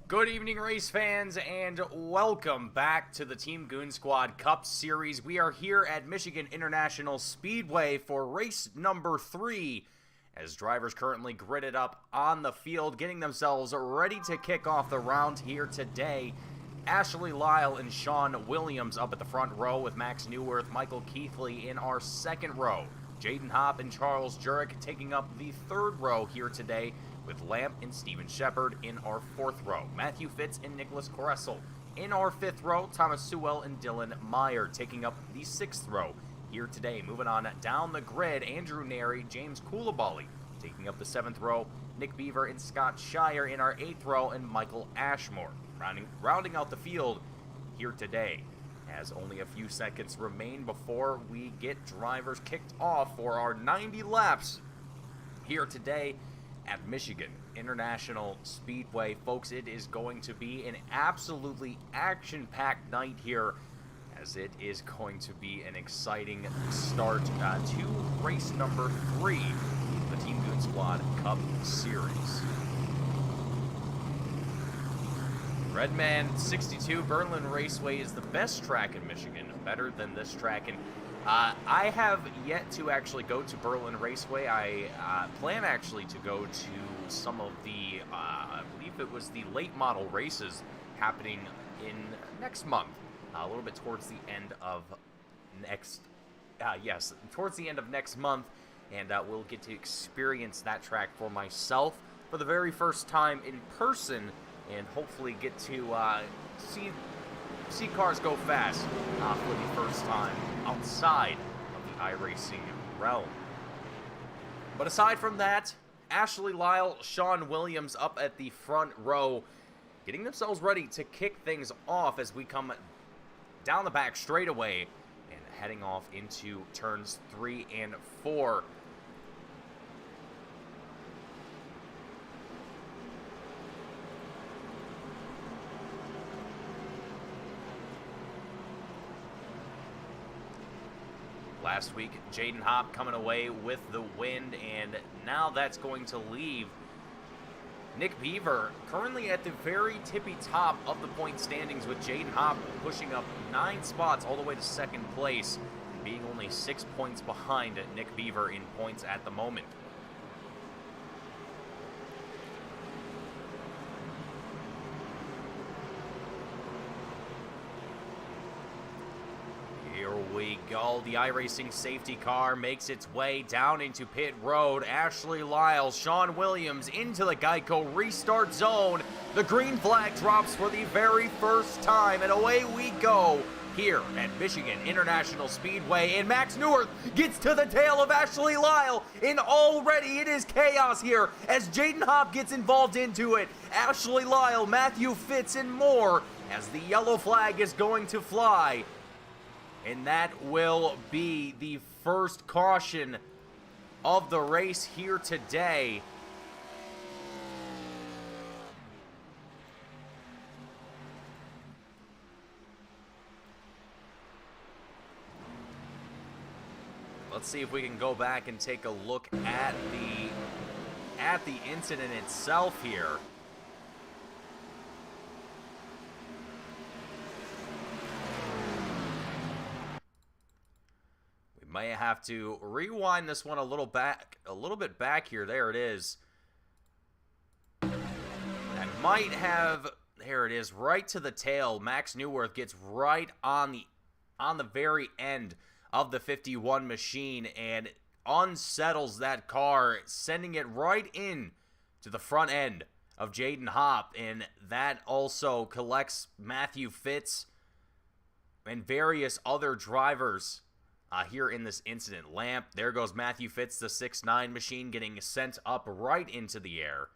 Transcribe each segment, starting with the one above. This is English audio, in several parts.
Good evening, race fans, and welcome back to the Team Goon Squad Cup Series. We are here at Michigan International Speedway for race number 3, as drivers currently gridded up on the field, getting themselves ready to kick off the round here today. Ashley Lyle and Sean Williams up at the front row with Max Newworth, Michael Keithley in our second row. Jaden Hopp and Charles Jurek taking up the third row here today, with Lamp and Steven Shepard in our fourth row. Matthew Fitz and Nicholas Coressel in our fifth row. Thomas Sewell and Dylan Meyer taking up the sixth row here today. Moving on down the grid, Andrew Neri, James Coulibaly taking up the seventh row. Nick Beaver and Scott Shire in our eighth row, and Michael Ashmore rounding out the field here today, as only a few seconds remain before we get drivers kicked off for our 90 laps here today at Michigan International Speedway. Folks, it is going to be an absolutely action-packed night here, as it is going to be an exciting start to race number 3, the Team Goon Squad Cup Series. Redman 62 Berlin Raceway is the best track in Michigan, better than this track. And I have yet to actually go to Berlin Raceway. I plan actually to go to some of the, I believe it was the late model races happening in next month, a little bit towards the end of towards the end of next month, and we'll get to experience that track for myself for the very first time in person, and hopefully get to see cars go fast for the first time outside of the iRacing realm. But aside from that, Ashley Lyle, Sean Williams up at the front row, getting themselves ready to kick things off as we come down the back straightaway and heading off into turns 3 and 4. Last week, Jaden Hopp coming away with the win, and now that's going to leave Nick Beaver currently at the very tippy top of the point standings, with Jaden Hopp pushing up 9 spots all the way to second place, being only 6 points behind Nick Beaver in points at the moment. Here we go. The iRacing safety car makes its way down into pit road. Ashley Lyle, Sean Williams into the Geico restart zone. The green flag drops for the very first time, and away we go here at Michigan International Speedway. And Max Newworth gets to the tail of Ashley Lyle, and already it is chaos here as Jaden Hopp gets involved into it. Ashley Lyle, Matthew Fitz, and more, as the yellow flag is going to fly. And that will be the first caution of the race here today. Let's see if we can go back and take a look at the incident itself here. May have to rewind this one a little bit back here. There it is. That might have, there it is, right to the tail. Max Newworth gets right on the very end of the 51 machine and unsettles that car, sending it right in to the front end of Jaden Hopp, and that also collects Matthew Fitz and various other drivers here in this incident. Lamp, there goes Matthew Fitz, the 6'9 machine, getting sent up right into the air.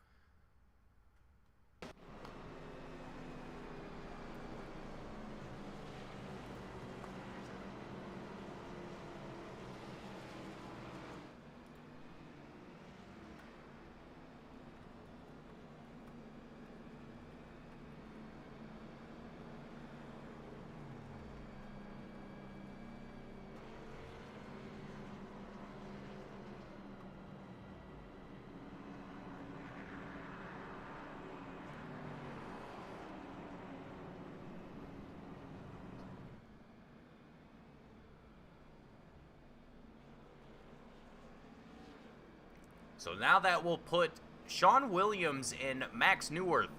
So now that will put Sean Williams and Max Neuwirth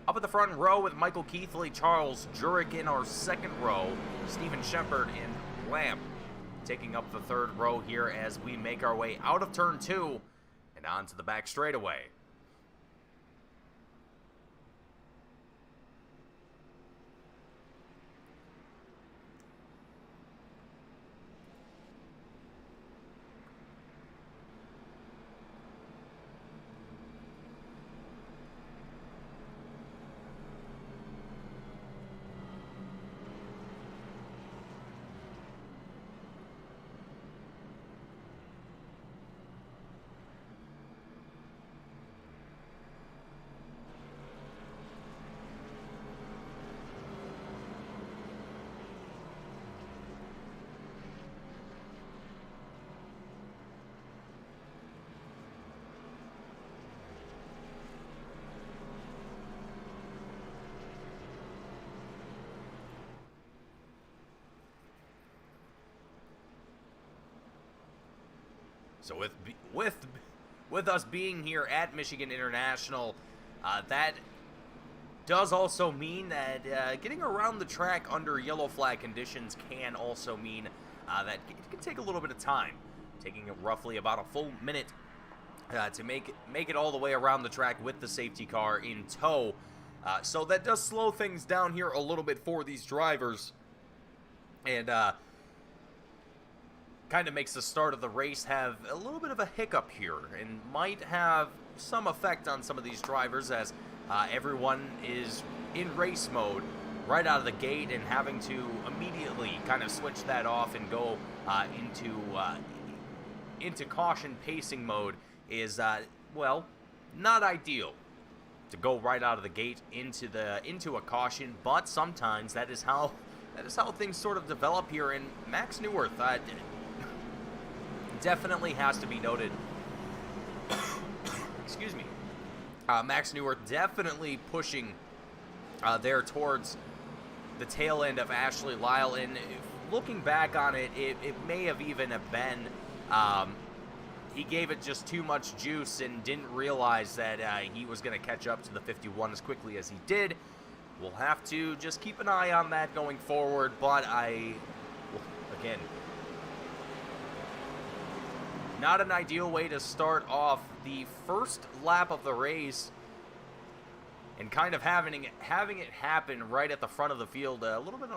up at the front row with Michael Keithley, Charles Jurek in our second row, Stephen Shepard and Lamp taking up the third row here as we make our way out of turn 2 and onto the back straightaway. So with us being here at Michigan International, that does also mean that getting around the track under yellow flag conditions can also mean that it can take a little bit of time, taking roughly about a full minute to make it all the way around the track with the safety car in tow. So that does slow things down here a little bit for these drivers, and kind of makes the start of the race have a little bit of a hiccup here, and might have some effect on some of these drivers as everyone is in race mode right out of the gate, and having to immediately kind of switch that off and go into caution pacing mode is well, not ideal to go right out of the gate into a caution, but sometimes that is how things sort of develop here. And Max Neuwirth definitely has to be noted. Excuse me. Max Neuwirth definitely pushing there towards the tail end of Ashley Lyle, and looking back on it, it may have even been he gave it just too much juice and didn't realize that he was going to catch up to the 51 as quickly as he did. We'll have to just keep an eye on that going forward, but again, not an ideal way to start off the first lap of the race, and kind of having it happen right at the front of the field, a little bit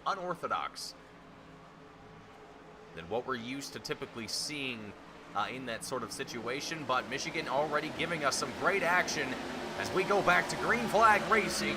unorthodox than what we're used to typically seeing in that sort of situation. But Michigan already giving us some great action as we go back to green flag racing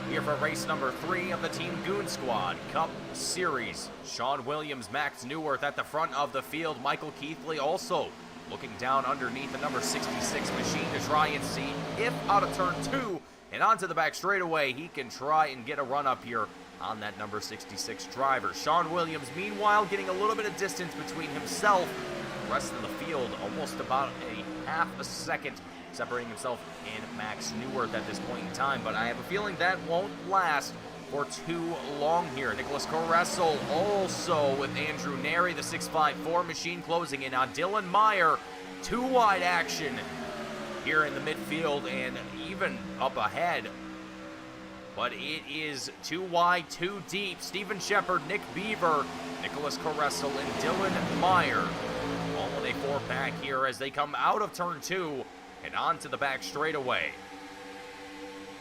here for race number 3 of the Team Goon Squad Cup Series. Sean Williams, Max Neuwirth at the front of the field. Michael Keithley also looking down underneath the number 66 machine to try and see if out of turn 2 and onto the back straightaway he can try and get a run up here on that number 66 driver. Sean Williams, meanwhile, getting a little bit of distance between himself and the rest of the field, almost about a half a second separating himself and Max Neuwirth at this point in time, but I have a feeling that won't last for too long here. Nicholas Coressel also with Andrew Neri, the 654 machine, closing in on Dylan Meyer. Too wide action here in the midfield and even up ahead, but it is too wide, too deep. Stephen Shepard, Nick Beaver, Nicholas Coressel, and Dylan Meyer all in a 4-pack here as they come out of turn 2 and onto the back straightaway.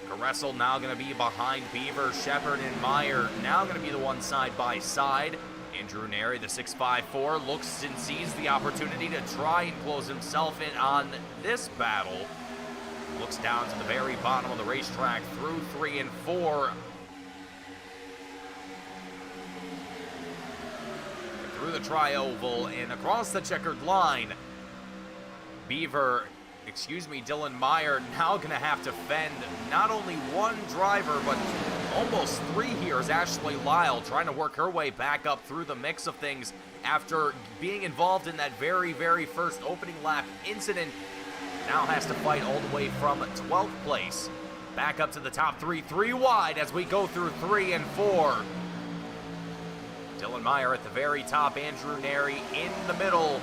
Coressel now going to be behind Beaver. Shepard and Meyer now going to be the one side by side. Andrew Neri, the 654, looks and sees the opportunity to try and close himself in on this battle. Looks down to the very bottom of the racetrack through 3 and 4. Through the tri-oval and across the checkered line. Dylan Meyer now going to have to fend not only one driver, but almost 3 here as Ashley Lyle trying to work her way back up through the mix of things after being involved in that very, very first opening lap incident. Now has to fight all the way from 12th place back up to the top 3 wide as we go through 3 and 4. Dylan Meyer at the very top, Andrew Neri in the middle.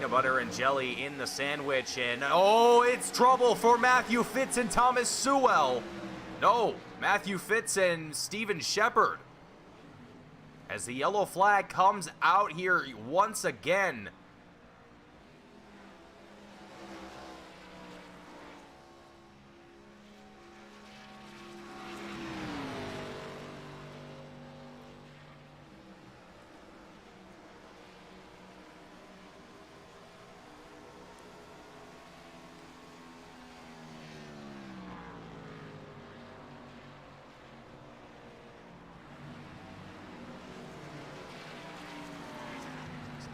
peanut butter and jelly in the sandwich, and oh, it's trouble for Matthew Fitz and Thomas Sewell. No, Matthew Fitz and Steven Shepard. As the yellow flag comes out here once again.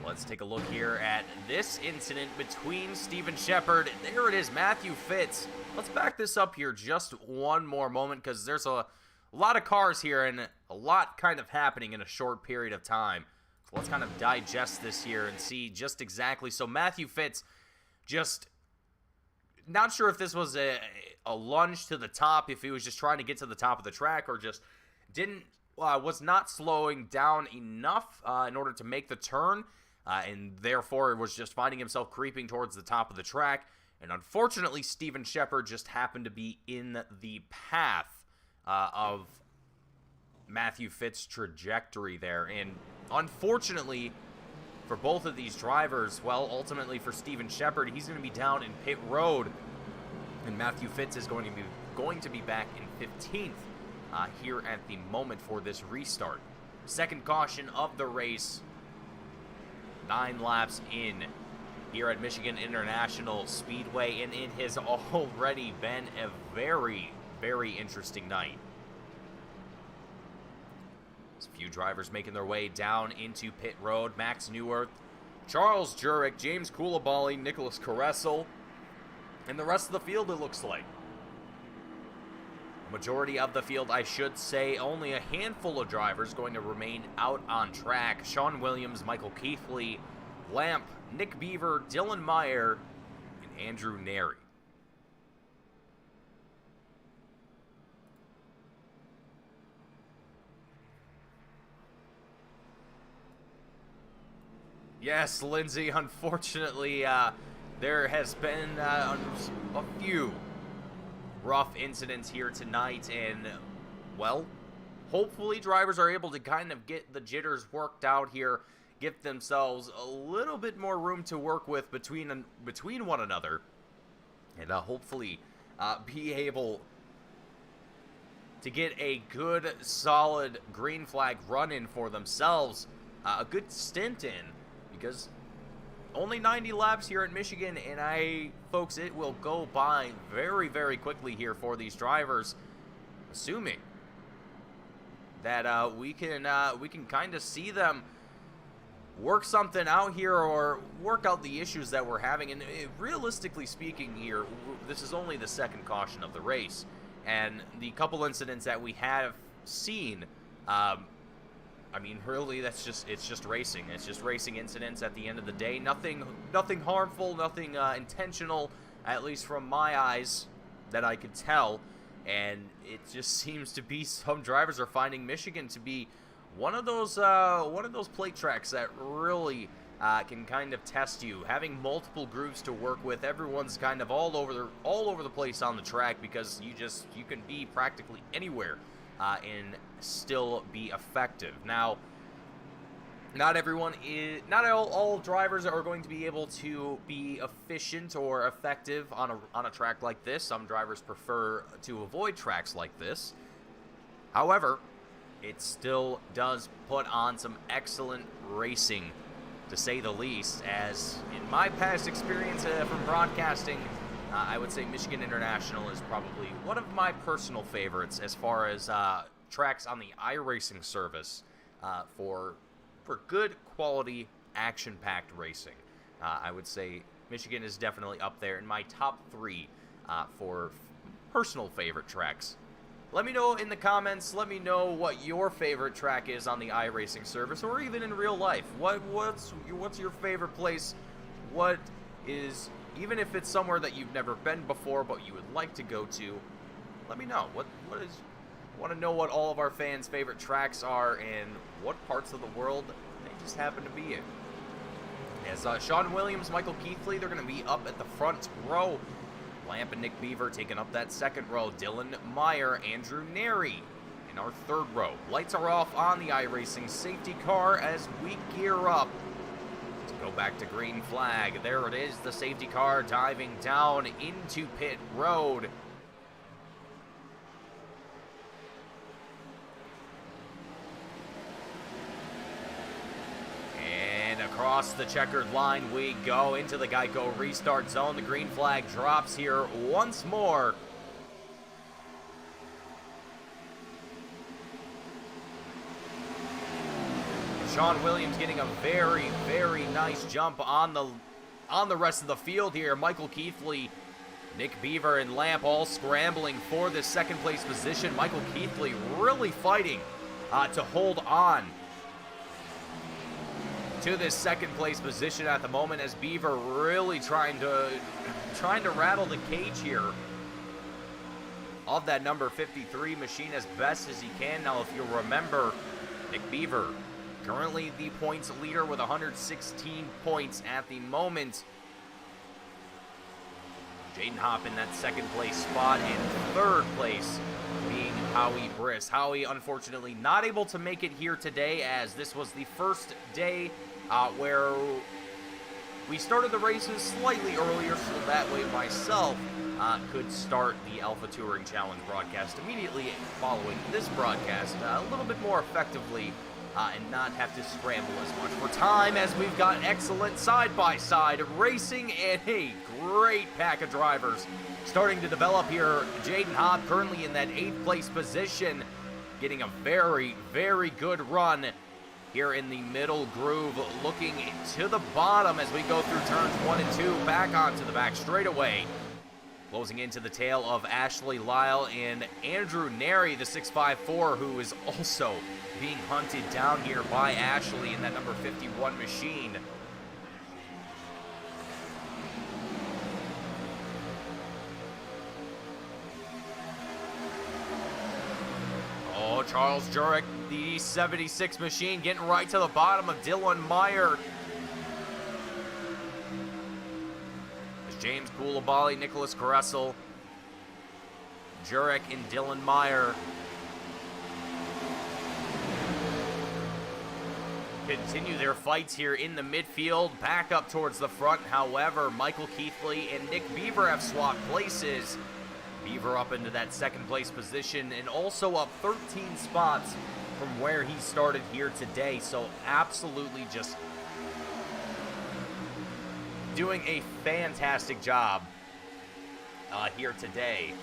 Let's take a look here at this incident between Steven Shepard. There it is, Matthew Fitz. Let's back this up here just one more moment because there's a lot of cars here and a lot kind of happening in a short period of time. So let's kind of digest this here and see just exactly. So Matthew Fitz just not sure if this was a lunge to the top, if he was just trying to get to the top of the track or just was not slowing down enough in order to make the turn. And therefore, was just finding himself creeping towards the top of the track. And unfortunately, Steven Shepard just happened to be in the path of Matthew Fitz's trajectory there. And unfortunately, for both of these drivers, well, ultimately for Steven Shepard, he's going to be down in pit road. And Matthew Fitz is going to be back in 15th here at the moment for this restart. Second caution of the race. 9 laps in here at Michigan International Speedway, and it has already been a very, very interesting night. There's a few drivers making their way down into pit road. Max Neuwirth, Charles Jurek, James Coulibaly, Nicholas Caressel, and the rest of the field, it looks like. Majority of the field, I should say, only a handful of drivers going to remain out on track. Sean Williams, Michael Keithley, Lamp, Nick Beaver, Dylan Meyer, and Andrew Neri. Yes, Lindsay, unfortunately, there has been a few rough incidents here tonight, and, well, hopefully drivers are able to kind of get the jitters worked out here, get themselves a little bit more room to work with between one another, and hopefully be able to get a good, solid green flag run in for themselves, a good stint in, because only 90 laps here at Michigan, and folks, it will go by very, very quickly here for these drivers, assuming that we can kind of see them work something out here or work out the issues that we're having. And realistically speaking here, this is only the second caution of the race, and the couple incidents that we have seen, I mean, really, it's just racing. It's just racing incidents at the end of the day. Nothing harmful, nothing intentional, at least from my eyes, that I could tell. And it just seems to be some drivers are finding Michigan to be one of those plate tracks that really can kind of test you. Having multiple groups to work with, everyone's kind of all over the place on the track, because you can be practically anywhere and still be effective. Now, not all drivers are going to be able to be efficient or effective on a track like this. Some drivers prefer to avoid tracks like this. However, it still does put on some excellent racing, to say the least, as in my past experience from broadcasting, I would say Michigan International is probably one of my personal favorites as far as tracks on the iRacing service for good quality, action-packed racing. I would say Michigan is definitely up there in my top 3 for personal favorite tracks. Let me know in the comments. Let me know what your favorite track is on the iRacing service, or even in real life. What's your favorite place? What is, even if it's somewhere that you've never been before but you would like to go to, let me know. What is? I want to know what all of our fans' favorite tracks are and what parts of the world they just happen to be in. As Sean Williams, Michael Keithley, they're going to be up at the front row. Lamp and Nick Beaver taking up that second row. Dylan Meyer, Andrew Neri in our third row. Lights are off on the iRacing safety car as we gear up to go back to green flag. There it is, the safety car diving down into pit road. Across the checkered line we go into the Geico restart zone. The green flag drops here once more. Sean Williams getting a very, very nice jump on the rest of the field here. Michael Keithley, Nick Beaver, and Lamp all scrambling for this second place position. Michael Keithley really fighting to hold on to this second place position at the moment, as Beaver really trying to rattle the cage here of that number 53 machine as best as he can. Now, if you'll remember, Nick Beaver currently the points leader with 116 points at the moment. Jaden Hopp in that second place spot, and third place being Howie Briss. Howie, unfortunately, not able to make it here today, as this was the first day where we started the races slightly earlier, so that way myself could start the Alpha Touring Challenge broadcast immediately following this broadcast a little bit more effectively and not have to scramble as much for time, as we've got excellent side-by-side racing and a great pack of drivers starting to develop here. Jaden Hopp currently in that 8th place position, getting a very, very good run here in the middle groove, looking to the bottom as we go through turns 1 and 2, back onto the back straightaway. Closing into the tail of Ashley Lyle and Andrew Neri, the 654, who is also being hunted down here by Ashley in that number 51 machine. Oh, Charles Jurek, the 76 machine, getting right to the bottom of Dylan Meyer. As James Koulibaly, Nicholas Caressel, Jurek, and Dylan Meyer continue their fights here in the midfield, back up towards the front. However, Michael Keithley and Nick Beaver have swapped places. Beaver up into that second place position and also up 13 spots from where he started here today. So absolutely just doing a fantastic job here today.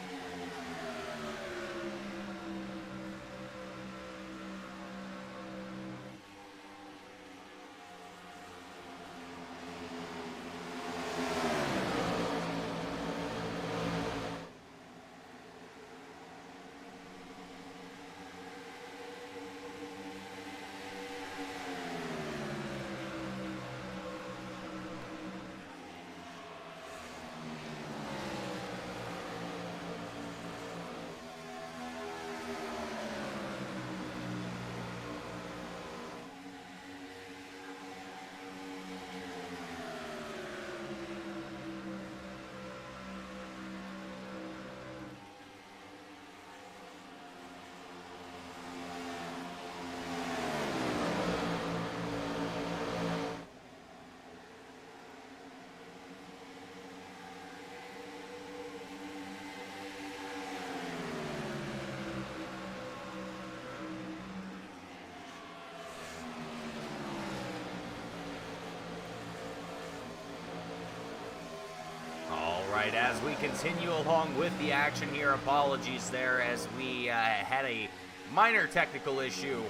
As we continue along with the action here, apologies there as we had a minor technical issue.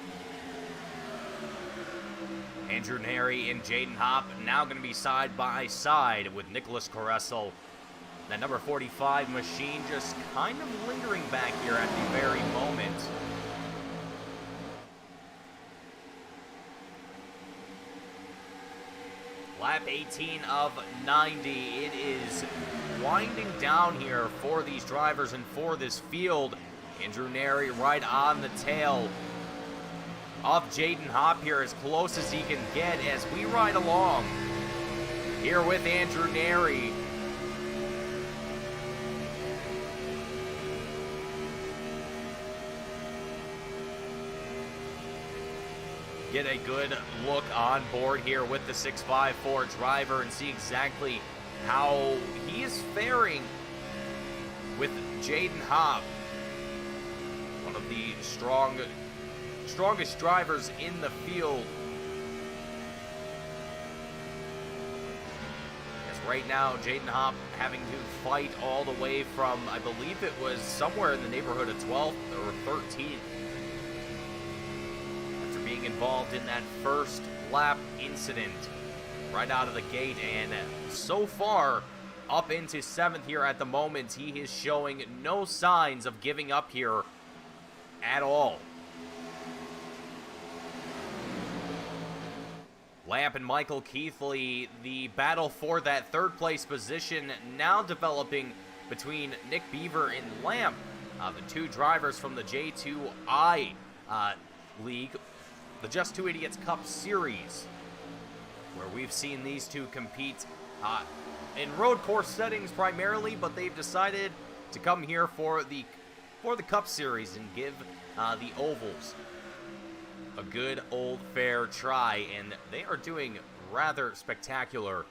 Andrew Neri and Jaden Hopp now going to be side by side with Nicholas Caressel. That number 45 machine just kind of lingering back here at the very moment. Lap 18 of 90. It is winding down here for these drivers and for this field. Andrew Neri right on the tail of Jaden Hopp here, as close as he can get as we ride along here with Andrew Neri. Get a good look on board here with the 654 driver and see exactly how he is faring with Jaden Hopp, one of the strongest drivers in the field. As right now, Jaden Hopp having to fight all the way from, I believe it was somewhere in the neighborhood of 12th or 13th. Being involved in that first lap incident right out of the gate, and so far up into 7th here at the moment, he is showing no signs of giving up here at all. Lamp and Michael Keithley, the battle for that third place position now developing between Nick Beaver and Lamp, the two drivers from the J2I league, the Just Two Idiots Cup Series, where we've seen these two compete in road course settings primarily, but they've decided to come here for the Cup Series and give the ovals a good old fair try, and they are doing rather spectacular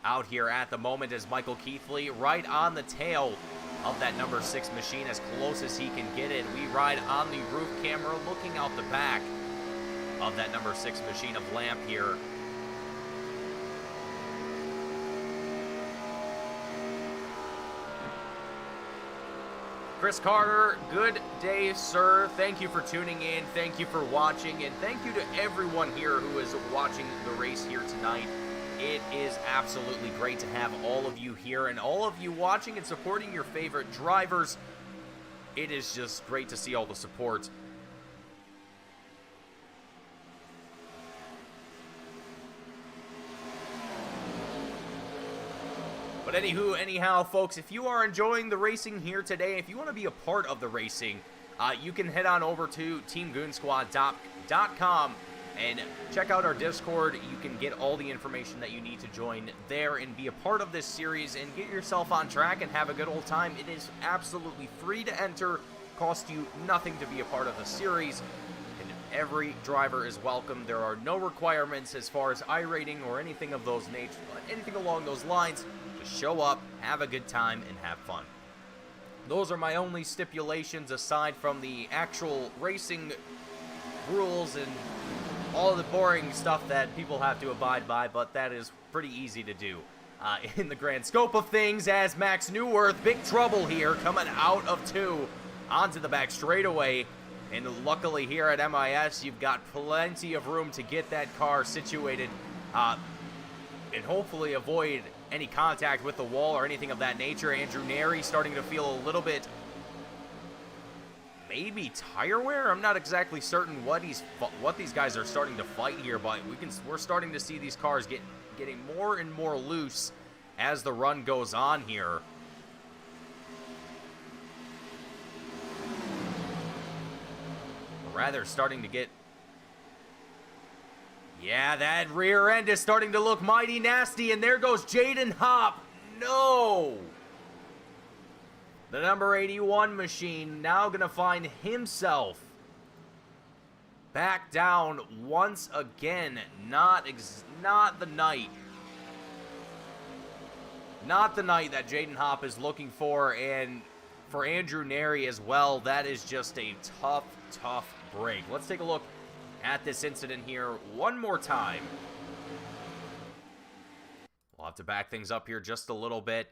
out here at the moment as Michael Keithley right on the tail of that number 6 machine as close as he can get it. We ride on the roof camera looking out the back of that number 6 machine of Lamp here. Chris Carter, good day, sir. Thank you for tuning in. Thank you for watching. And thank you to everyone here who is watching the race here tonight. It is absolutely great to have all of you here and all of you watching and supporting your favorite drivers. It is just great to see all the support. But anyhow, folks, if you are enjoying the racing here today, if you want to be a part of the racing, you can head on over to teamgoonsquad.com and check out our Discord. You can get all the information that you need to join there and be a part of this series and get yourself on track and have a good old time. It is absolutely free to enter, costs you nothing to be a part of the series, and every driver is welcome. There are no requirements as far as iRating or anything of those nature, anything along those lines. Show up, have a good time, and have fun. Those are my only stipulations aside from the actual racing rules and all of the boring stuff that people have to abide by, but that is pretty easy to do in the grand scope of things, as Max Newworth, big trouble here, coming out of 2 onto the back straightaway. And luckily here at MIS, you've got plenty of room to get that car situated and hopefully avoid any contact with the wall or anything of that nature. Andrew Neri starting to feel a little bit, maybe tire wear. I'm not exactly certain what these guys are starting to fight here, but we're starting to see these cars getting more and more loose as the run goes on here. Rather starting to get, yeah, that rear end is starting to look mighty nasty, and there goes Jaden Hopp. No! The number 81 machine now going to find himself back down once again. Not the night. Not the night that Jaden Hopp is looking for, and for Andrew Neri as well, that is just a tough break. Let's take a look at this incident here one more time. We'll have to back things up here just a little bit.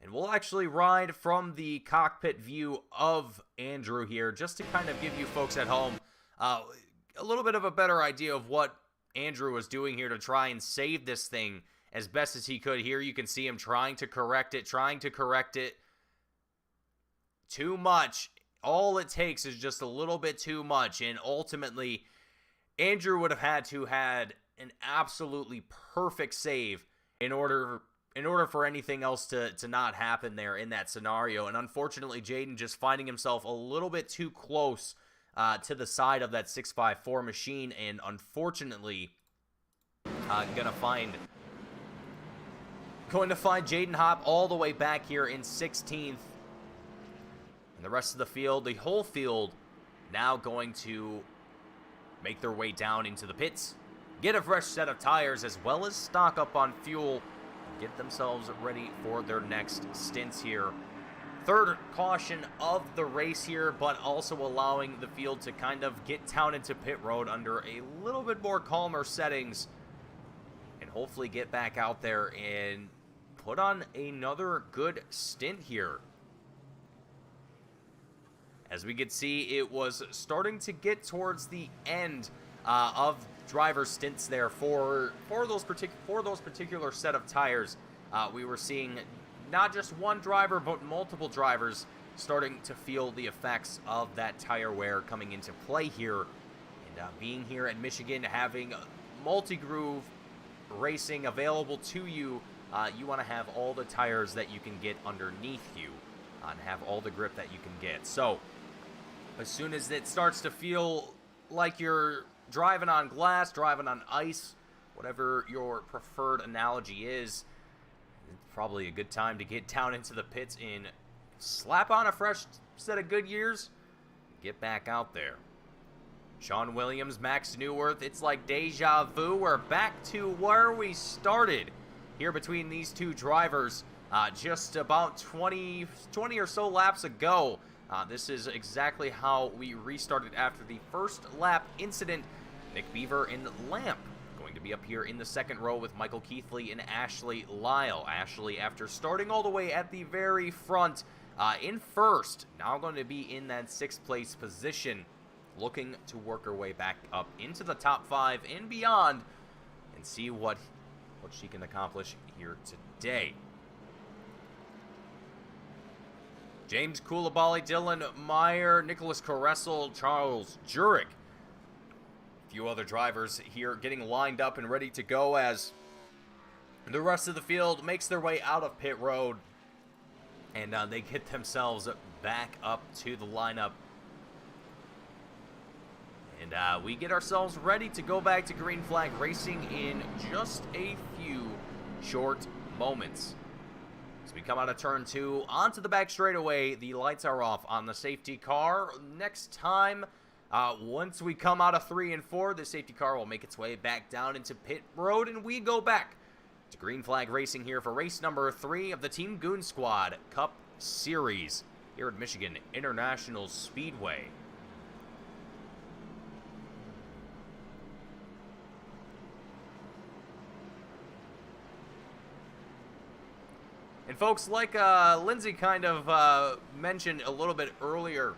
And we'll actually ride from the cockpit view of Andrew here, just to kind of give you folks at home a little bit of a better idea of what Andrew was doing here to try and save this thing as best as he could. Here you can see him trying to correct it. Too much. All it takes is just a little bit too much, and ultimately, Andrew would have had to had an absolutely perfect save in order for anything else to not happen there in that scenario. And unfortunately, Jaden just finding himself a little bit too close to the side of that 654 machine, and unfortunately, Going to find Jaden Hopp all the way back here in 16th. And the rest of the field, the whole field, now going to make their way down into the pits, get a fresh set of tires, as well as stock up on fuel, and get themselves ready for their next stints here. Third caution of the race here, but also allowing the field to kind of get down into pit road under a little bit more calmer settings, and hopefully get back out there and put on another good stint here. As we could see, it was starting to get towards the end of driver stints there for those particular set of tires. We were seeing not just one driver, but multiple drivers starting to feel the effects of that tire wear coming into play here. And being here at Michigan, having multi-groove racing available to you, you want to have all the tires that you can get underneath you and have all the grip that you can get. So as soon as it starts to feel like you're driving on glass, driving on ice, whatever your preferred analogy is, it's probably a good time to get down into the pits and slap on a fresh set of Goodyears and get back out there. Sean Williams, Max Newworth, it's like deja vu. We're back to where we started here between these two drivers just about 20 or so laps ago. This is exactly how we restarted after the first lap incident. Nick Beaver and Lamp going to be up here in the second row with Michael Keithley and Ashley Lyle. Ashley, after starting all the way at the very front in first, now going to be in that sixth place position, looking to work her way back up into the top 5 and beyond and see what she can accomplish here today. James Koulibaly, Dylan Meyer, Nicholas Caressel, Charles Jurek. A few other drivers here getting lined up and ready to go as the rest of the field makes their way out of pit road. And they get themselves back up to the lineup. And we get ourselves ready to go back to green flag racing in just a few short moments. As we come out of turn 2, onto the back straightaway, the lights are off on the safety car. Next time, once we come out of 3 and 4, the safety car will make its way back down into pit road, and we go back to green flag racing here for race number 3 of the Team Goon Squad Cup Series here at Michigan International Speedway. And folks, like Lindsay kind of mentioned a little bit earlier,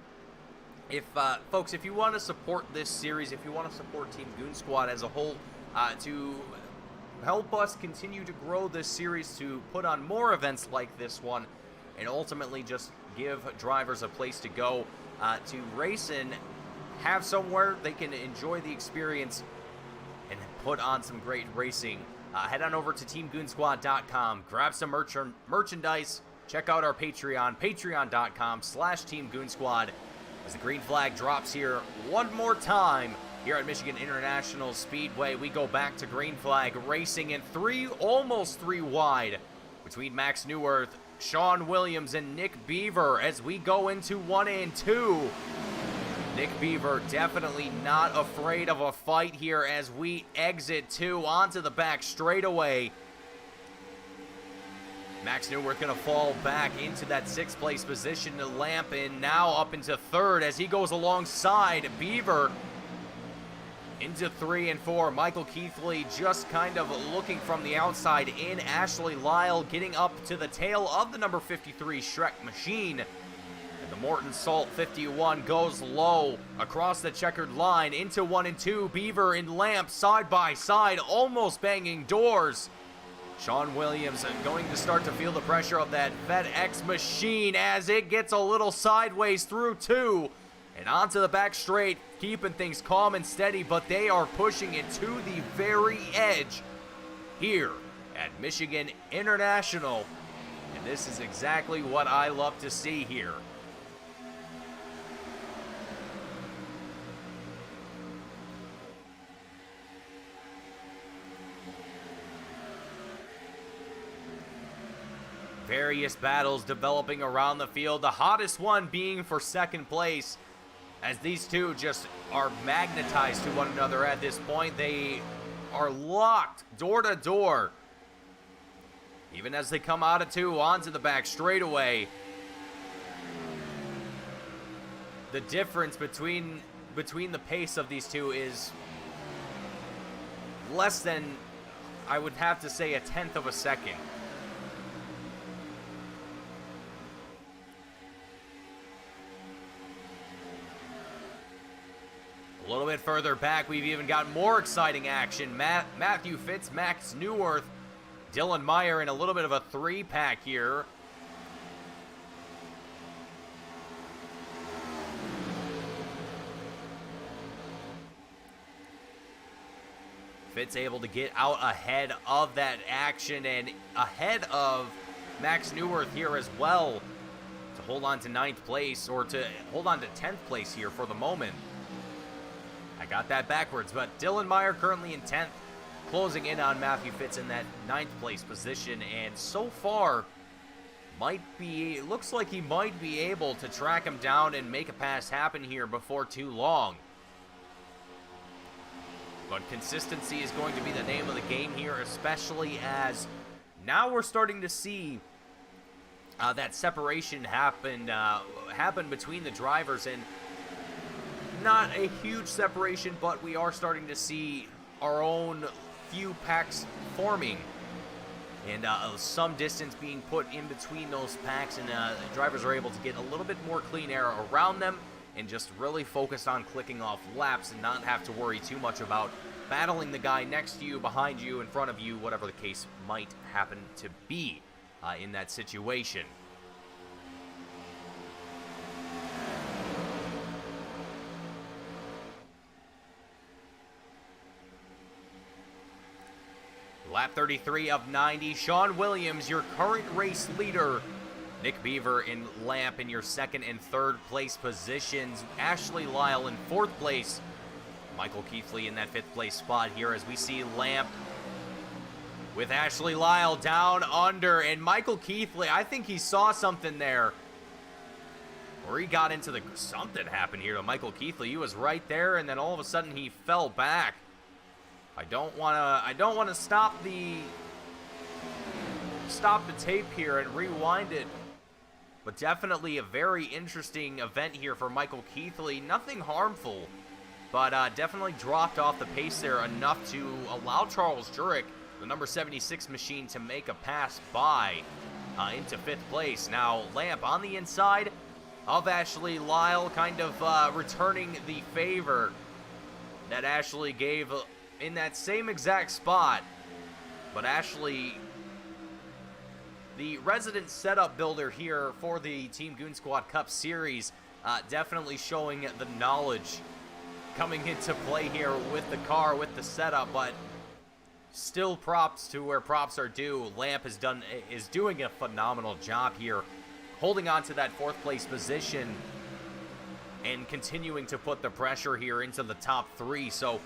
if you want to support this series, if you want to support Team Goon Squad as a whole, to help us continue to grow this series, to put on more events like this one, and ultimately just give drivers a place to go to race and have somewhere they can enjoy the experience and put on some great racing, head on over to TeamGoonSquad.com, grab some merchandise, check out our Patreon, patreon.com/TeamGoonSquad. As the green flag drops here one more time here at Michigan International Speedway, we go back to green flag racing in almost three wide between Max Newworth, Sean Williams, and Nick Beaver as we go into 1 and 2. Nick Beaver definitely not afraid of a fight here as we exit 2 onto the back straightaway. Max Newworth going to fall back into that 6th place position to Lamp, and now up into 3rd as he goes alongside Beaver into 3 and 4. Michael Keithley just kind of looking from the outside in. Ashley Lyle getting up to the tail of the number 53 Shrek Machine. And the Morton Salt 51 goes low across the checkered line into 1 and 2. Beaver and Lamp side by side, almost banging doors. Sean Williams going to start to feel the pressure of that FedEx Machine as it gets a little sideways through 2 and onto the back straight, keeping things calm and steady, but they are pushing it to the very edge here at Michigan International. And this is exactly what I love to see here. Various battles developing around the field. The hottest one being for second place, as these two just are magnetized to one another at this point. They are locked door to door. Even as they come out of two onto the back straightaway. The difference between the pace of these two is less than, I would have to say, 1/10 of a second. A little bit further back, we've even got more exciting action. Matthew Fitz, Max Newworth, Dylan Meyer in a little bit of a three-pack here. Fitz able to get out ahead of that action and ahead of Max Newworth here as well to hold on to 9th place, or to hold on to 10th place here for the moment. I got that backwards, but Dylan Meyer currently in 10th, closing in on Matthew Fitz in that 9th place position, and so far looks like he might be able to track him down and make a pass happen here before too long. But consistency is going to be the name of the game here, especially as now we're starting to see that separation happen between the drivers, and not a huge separation, but we are starting to see our own few packs forming, and some distance being put in between those packs, and drivers are able to get a little bit more clean air around them and just really focus on clicking off laps and not have to worry too much about battling the guy next to you, behind you, in front of you, whatever the case might happen to be in that situation. Lap 33 of 90. Sean Williams, your current race leader. Nick Beaver in Lamp in your 2nd and 3rd place positions. Ashley Lyle in 4th place. Michael Keithley in that 5th place spot here, as we see Lamp with Ashley Lyle down under. And Michael Keithley, I think he saw something there. Or he got into something happened here to Michael Keithley. He was right there, and then all of a sudden he fell back. I don't want to stop the tape here and rewind it, but definitely a very interesting event here for Michael Keithley. Nothing harmful, but definitely dropped off the pace there enough to allow Charles Jurek, the number 76 machine, to make a pass by into 5th place. Now Lamp on the inside of Ashley Lyle, kind of returning the favor that Ashley gave in that same exact spot. But Ashley, the resident setup builder here for the Team Goon Squad Cup Series, definitely showing the knowledge coming into play here with the car, with the setup, but still props to where props are due. Lamp is doing a phenomenal job here, holding on to that 4th place position and continuing to put the pressure here into the top 3. So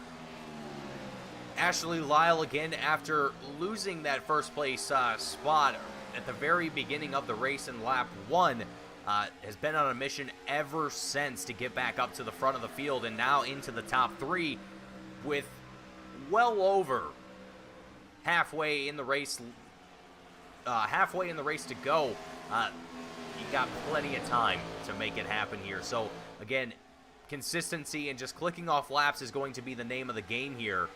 Ashley Lyle, again, after losing that 1st place spot at the very beginning of the race in lap 1, has been on a mission ever since to get back up to the front of the field and now into the top 3 with well over halfway in the race to go. You got plenty of time to make it happen here. So again, consistency and just clicking off laps is going to be the name of the game here.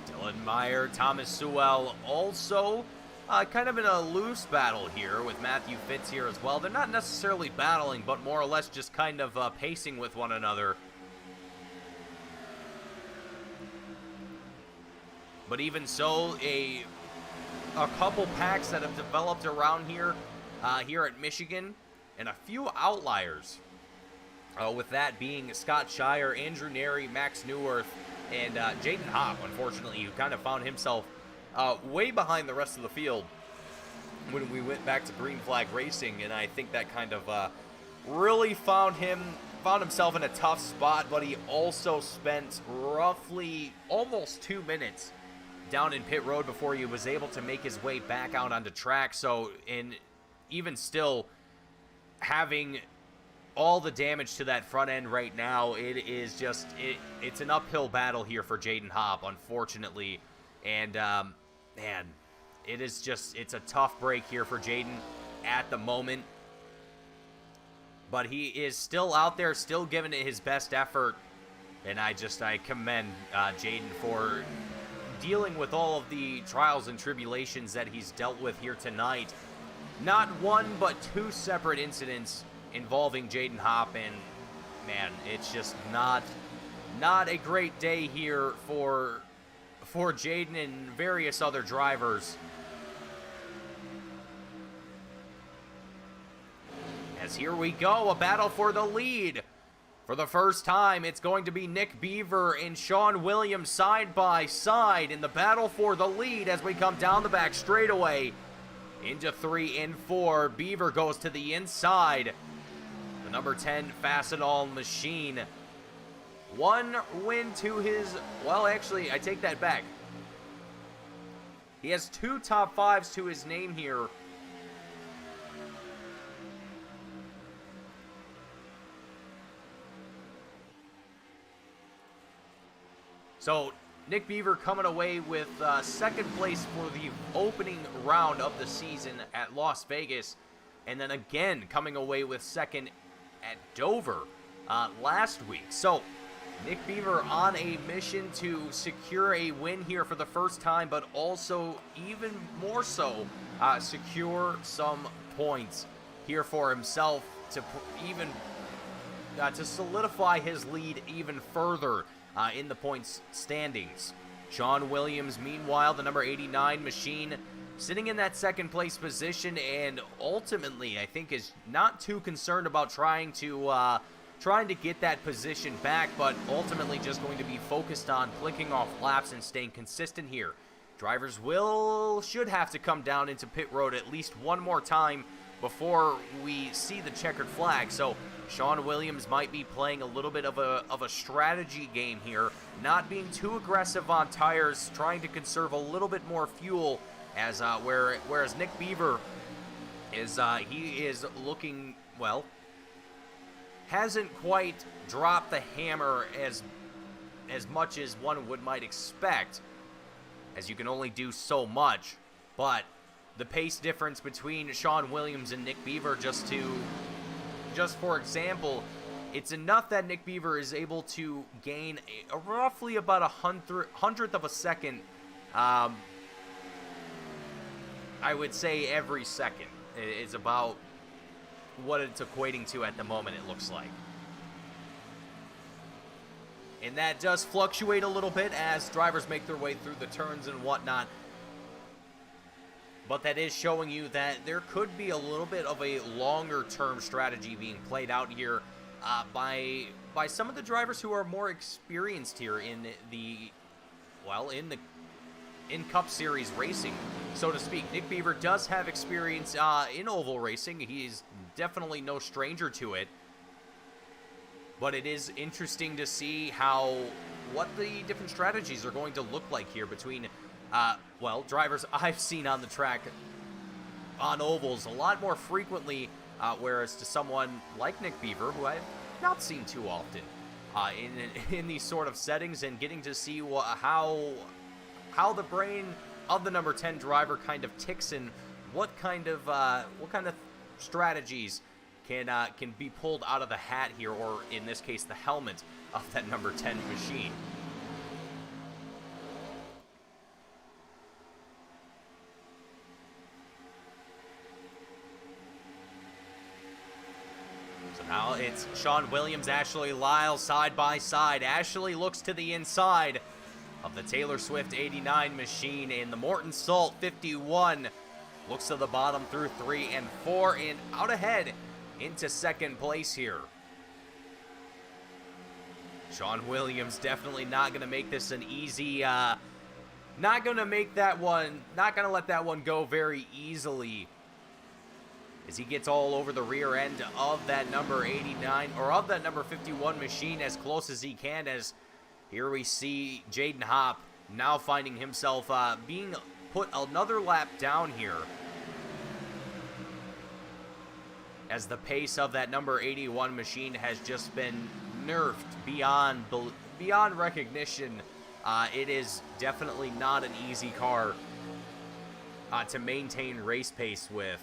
Dylan Meyer, Thomas Sewell also kind of in a loose battle here with Matthew Fitz here as well. They're not necessarily battling, but more or less just kind of pacing with one another. But even so, a couple packs that have developed around here, here at Michigan, and a few outliers. With that being Scott Shire, Andrew Neri, Max Newworth, and Jaden Hopp, unfortunately, who kind of found himself way behind the rest of the field when we went back to Green Flag Racing, and I think that kind of really found himself in a tough spot, but he also spent roughly almost 2 minutes down in pit road before he was able to make his way back out onto track. So, even still, having all the damage to that front end right now, it's an uphill battle here for Jaden Hopp, unfortunately. And, man, it's a tough break here for Jaden at the moment. But he is still out there, still giving it his best effort. And I commend Jaden for dealing with all of the trials and tribulations that he's dealt with here tonight. Not one, but 2 separate incidents involving Jaden Hopp, and man, it's just not a great day here for Jaden and various other drivers. As here we go, a battle for the lead. For the first time, it's going to be Nick Beaver and Sean Williams side by side in the battle for the lead as we come down the back straightaway into 3 and 4. Beaver goes to the inside. The number 10 Fastenal machine. 1 win to his, well, actually, I take that back. He has 2 top 5s to his name here. So, Nick Beaver coming away with second place for the opening round of the season at Las Vegas. And then again, coming away with second at Dover last week. So, Nick Beaver on a mission to secure a win here for the first time, but also even more so secure some points here for himself to even to solidify his lead even further in the points standings. Sean Williams, meanwhile, the number 89 machine, sitting in that second place position, and ultimately, I think, is not too concerned about trying to get that position back, but ultimately just going to be focused on clicking off laps and staying consistent here. Drivers should have to come down into pit road at least one more time before we see the checkered flag. So Sean Williams might be playing a little bit of a strategy game here, not being too aggressive on tires, trying to conserve a little bit more fuel, as whereas Nick Beaver is he is looking, well, hasn't quite dropped the hammer as much as one might expect, as you can only do so much. But the pace difference between Sean Williams and Nick Beaver, just for example, it's enough that Nick Beaver is able to gain roughly about a hundredth of a second, I would say every second is about what it's equating to at the moment, it looks like. And that does fluctuate a little bit as drivers make their way through the turns and whatnot. But that is showing you that there could be a little bit of a longer-term strategy being played out here by some of the drivers who are more experienced here in Cup Series racing, so to speak. Nick Beaver does have experience in oval racing. He's definitely no stranger to it. But it is interesting to see what the different strategies are going to look like here between drivers I've seen on the track on ovals a lot more frequently, whereas to someone like Nick Beaver, who I've not seen too often in these sort of settings, and getting to see how the brain of the number 10 driver kind of ticks and what kind of strategies can be pulled out of the hat here, or in this case the helmet of that number 10 machine. Now it's Sean Williams, Ashley Lyle side by side. Ashley looks to the inside of the Taylor Swift 89 machine, and the Morton Salt 51 looks to the bottom through 3 and 4 and out ahead into second place here. Sean Williams definitely not going to make this an easy, not going to let that one go very easily as he gets all over the rear end of that number 89, or of that number 51 machine as close as he can, as here we see Jaden Hopp now finding himself being put another lap down here, as the pace of that number 81 machine has just been nerfed beyond recognition. It is definitely not an easy car to maintain race pace with.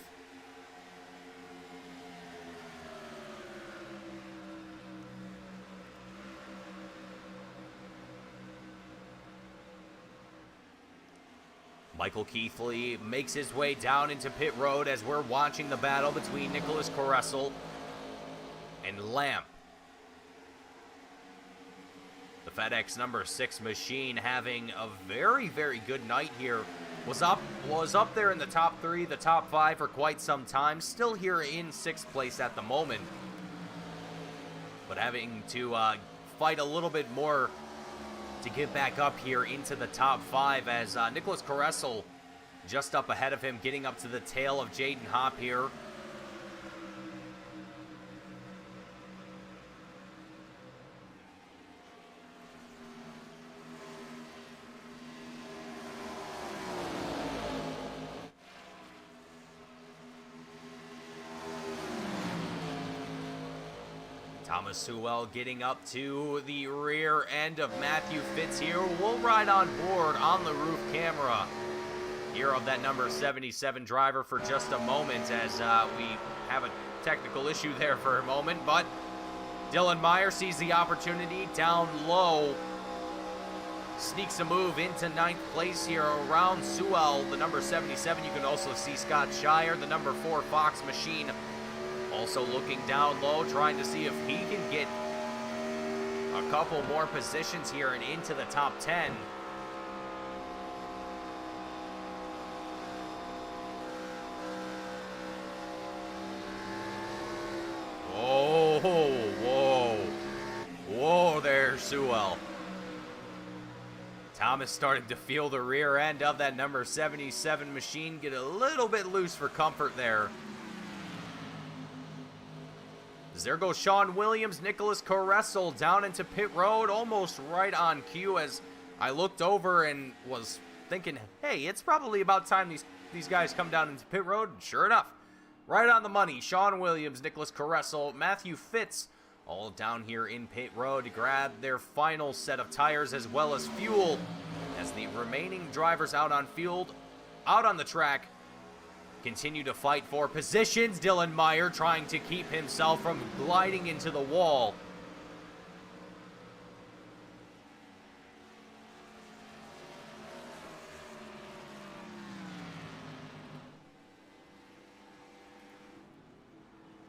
Michael Keithley makes his way down into pit road as we're watching the battle between Nicholas Coressel and Lamp. The FedEx number 6 machine having a very, very good night here. Was up there in the top 3, the top 5 for quite some time. Still here in 6th place at the moment, but having to fight a little bit more to get back up here into the top 5, as Nicholas Coressel just up ahead of him, getting up to the tail of Jaden Hopp here. Thomas Sewell getting up to the rear end of Matthew Fitz here. We'll ride on board on the roof camera here of that number 77 driver for just a moment, as we have a technical issue there for a moment, but Dylan Meyer sees the opportunity down low, sneaks a move into 9th place here around Sewell, the number 77. You can also see Scott Shire, the number 4 Fox machine, also looking down low, trying to see if he can get a couple more positions here and into the top 10. Oh, whoa there, Sewell. Thomas starting to feel the rear end of that number 77 machine get a little bit loose for comfort there. There goes Sean Williams, Nicholas Coressel down into pit road, almost right on cue, as I looked over and was thinking, hey, it's probably about time these guys come down into pit road. And sure enough, right on the money. Sean Williams, Nicholas Coressel, Matthew Fitz, all down here in pit road to grab their final set of tires as well as fuel, as the remaining drivers out on the track continue to fight for positions. Dylan Meyer trying to keep himself from gliding into the wall.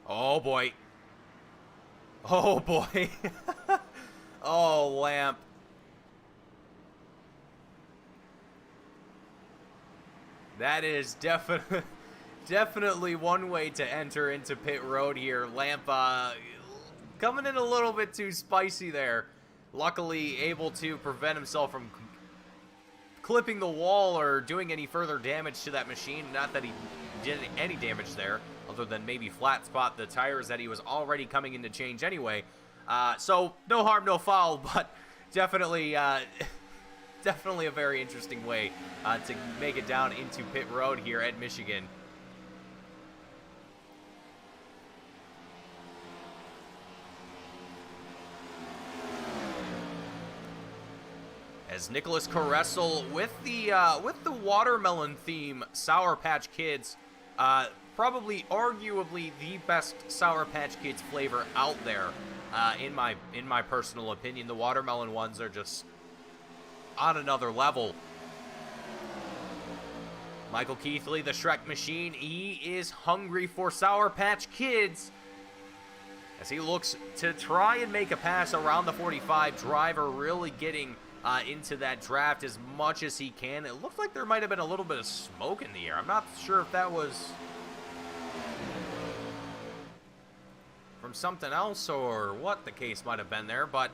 Oh boy. Oh boy. Oh, Lamp. That is definitely one way to enter into pit road here. Lamp coming in a little bit too spicy there. Luckily able to prevent himself from clipping the wall or doing any further damage to that machine. Not that he did any damage there, other than maybe flat spot the tires that he was already coming in to change anyway. So no harm, no foul, but definitely definitely a very interesting way to make it down into pit road here at Michigan. As Nicholas Coressel with the watermelon theme Sour Patch Kids, probably arguably the best Sour Patch Kids flavor out there, in my personal opinion. The watermelon ones are just on another level. Michael Keithley, the Shrek machine, he is hungry for Sour Patch Kids as he looks to try and make a pass around the 45 driver, really getting into that draft as much as he can. It looked like there might have been a little bit of smoke in the air. I'm not sure if that was from something else or what the case might have been there, but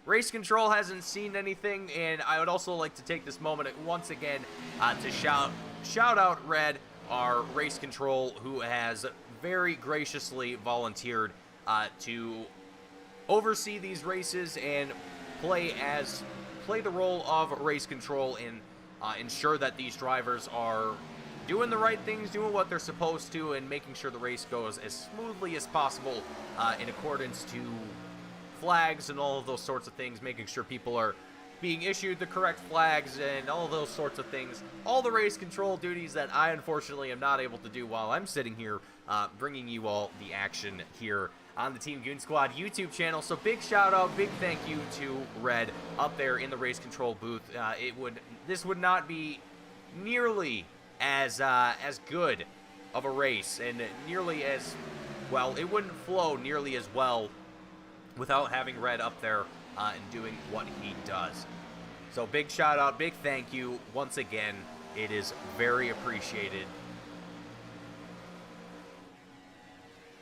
Race Control hasn't seen anything, and I would also like to take this moment once again to shout out Red, our Race Control, who has very graciously volunteered to oversee these races and play the role of race control and ensure that these drivers are doing the right things, doing what they're supposed to, and making sure the race goes as smoothly as possible in accordance to flags and all of those sorts of things, making sure people are being issued the correct flags and all those sorts of things. All the race control duties that I unfortunately am not able to do while I'm sitting here bringing you all the action here on the Team Goon Squad YouTube channel. So big shout out, big thank you to Red up there in the race control booth. This would not be nearly as good of a race, and nearly as well, it wouldn't flow nearly as well without having Red up there and doing what he does. So big shout out, big thank you once again. It is very appreciated.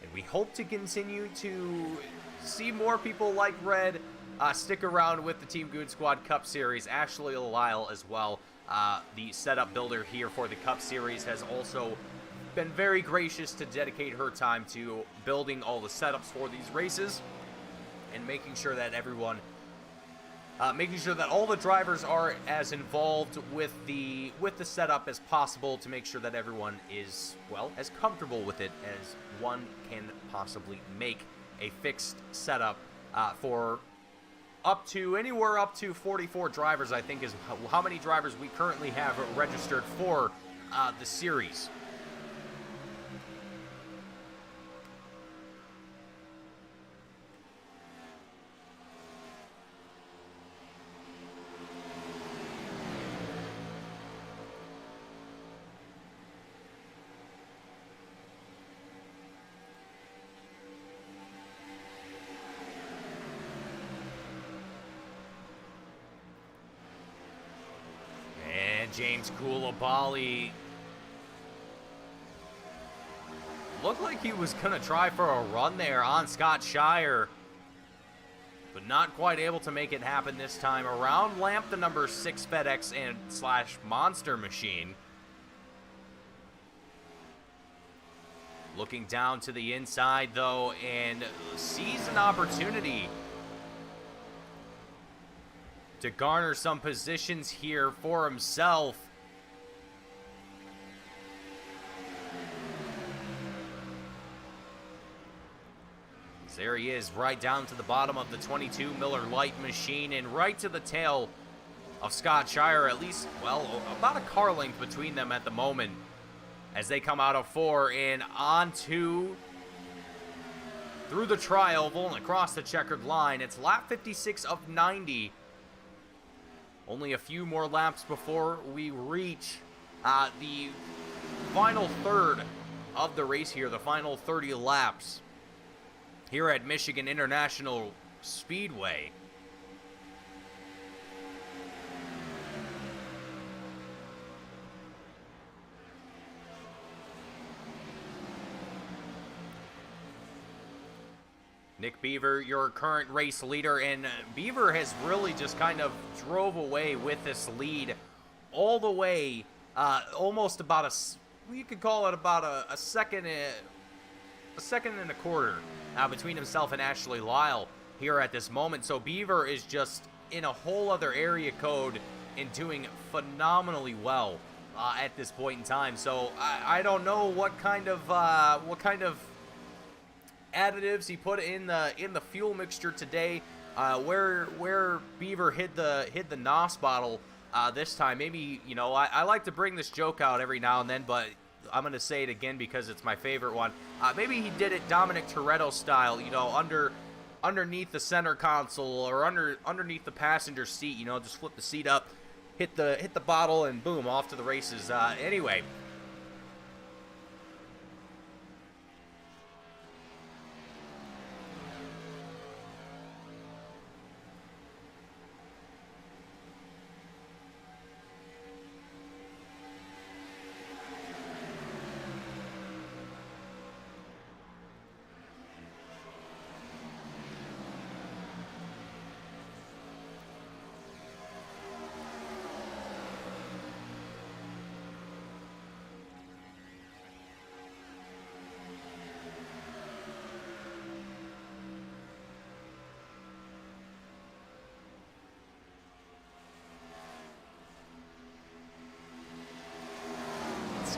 And we hope to continue to see more people like Red stick around with the Team Goon Squad Cup Series. Ashley Lyle as well, the setup builder here for the Cup Series, has also been very gracious to dedicate her time to building all the setups for these races and making sure that all the drivers are as involved with the setup as possible, to make sure that everyone is, well, as comfortable with it as one can possibly make. A fixed setup for anywhere up to 44 drivers, I think, is how many drivers we currently have registered for the series. James Koulibaly looked like he was going to try for a run there on Scott Shire, but not quite able to make it happen this time around. Lamp, the number 6 FedEx and / Monster Machine. Looking down to the inside, though, and sees an opportunity to garner some positions here for himself. There he is, right down to the bottom of the 22 Miller Lite machine and right to the tail of Scott Shire. At least, well, about a car length between them at the moment as they come out of 4 and onto through the tri-oval and across the checkered line. It's lap 56 of 90. Only a few more laps before we reach the final third of the race here, the final 30 laps here at Michigan International Speedway. Nick Beaver, your current race leader, and Beaver has really just kind of drove away with this lead all the way, almost about you could call it about a second and a quarter between himself and Ashley Lyle here at this moment. So Beaver is just in a whole other area code and doing phenomenally well at this point in time. So I don't know what kind of additives he put in the fuel mixture today, where Beaver hid the NOS bottle this time. Maybe, you know, I like to bring this joke out every now and then, but I'm going to say it again because it's my favorite one. Maybe he did it Dominic Toretto style, you know, underneath the center console or underneath the passenger seat, you know, just flip the seat up, hit the bottle, and boom, off to the races. Anyway,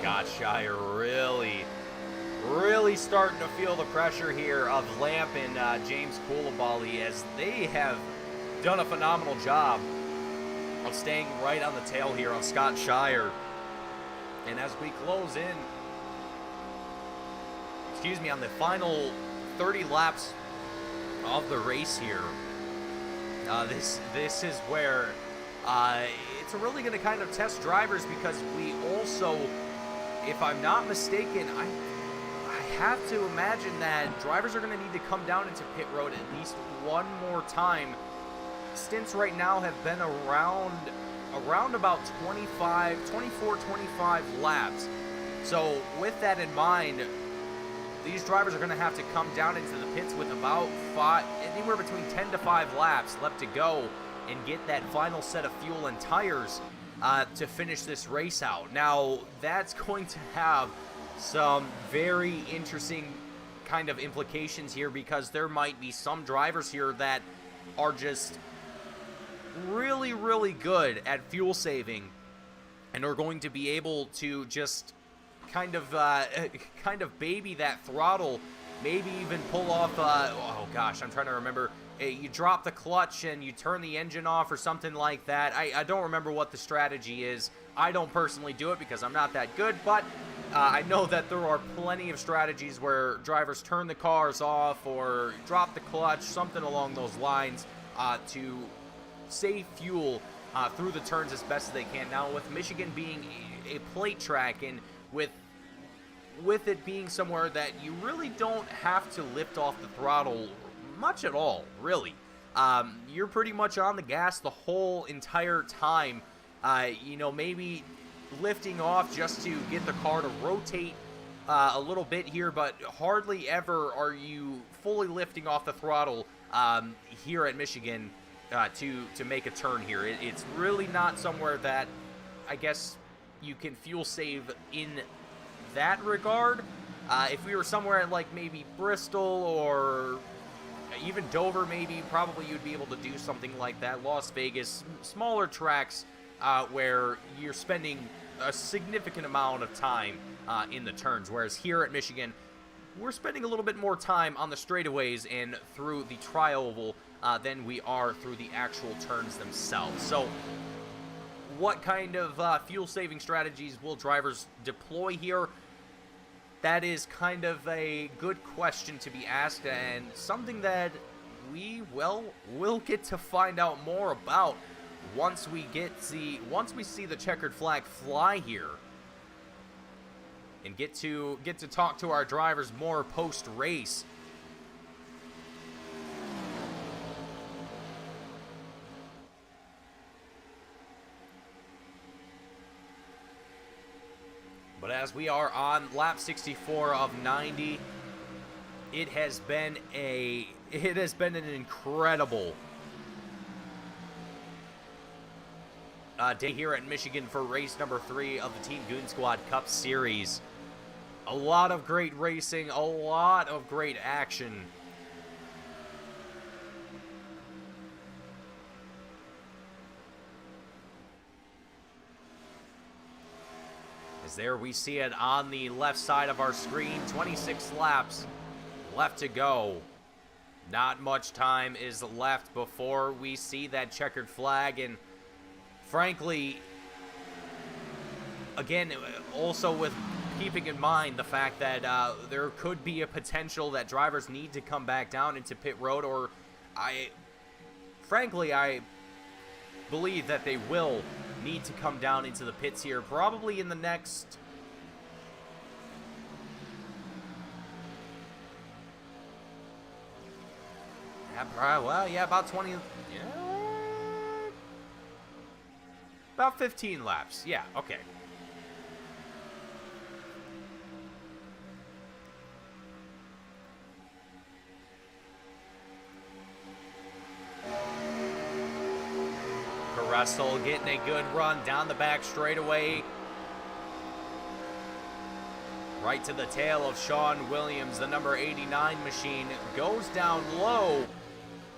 Scott Shire really starting to feel the pressure here of Lamp and James Koulibaly, as they have done a phenomenal job of staying right on the tail here on Scott Shire. And as we close in, on the final 30 laps of the race here, this is where it's really going to kind of test drivers, because we also, if I'm not mistaken, I have to imagine that drivers are going to need to come down into pit road at least one more time. Stints right now have been around about 24, 25 laps. So with that in mind, these drivers are going to have to come down into the pits with about anywhere between 10 to 5 laps left to go and get that final set of fuel and tires to finish this race out. Now, that's going to have some very interesting kind of implications here, because there might be some drivers here that are just really good at fuel saving and are going to be able to just kind of baby that throttle, maybe even pull off oh gosh, I'm trying to remember, you drop the clutch and you turn the engine off or something like that. I don't remember what the strategy is. I don't personally do it because I'm not that good, but I know that there are plenty of strategies where drivers turn the cars off or drop the clutch, something along those lines, to save fuel through the turns as best as they can. Now, with Michigan being a plate track, and with it being somewhere that you really don't have to lift off the throttle much at all, really. You're pretty much on the gas the whole entire time. Maybe lifting off just to get the car to rotate a little bit here, but hardly ever are you fully lifting off the throttle here at Michigan to make a turn here. It's really not somewhere that I guess you can fuel save in that regard. If we were somewhere at like maybe Bristol or even Dover, maybe, probably you'd be able to do something like that. Las Vegas, smaller tracks where you're spending a significant amount of time in the turns, whereas here at Michigan, we're spending a little bit more time on the straightaways and through the tri-oval than we are through the actual turns themselves. So what kind of fuel-saving strategies will drivers deploy here? That is kind of a good question to be asked, and something that we will get to find out more about once we see the checkered flag fly here, and get to talk to our drivers more post-race. But as we are on lap 64 of 90, it has been an incredible day here at Michigan for race number 3 of the Team Goon Squad Cup Series. A lot of great racing, a lot of great action. As there we see it on the left side of our screen, 26 laps left to go. Not much time is left before we see that checkered flag, and frankly, again, also with keeping in mind the fact that there could be a potential that drivers need to come back down into pit road, or I believe that they will need to come down into the pits here, probably in the next about 20, about 15 laps. Yeah, okay. Russell getting a good run down the back straightaway, right to the tail of Sean Williams. The number 89 machine goes down low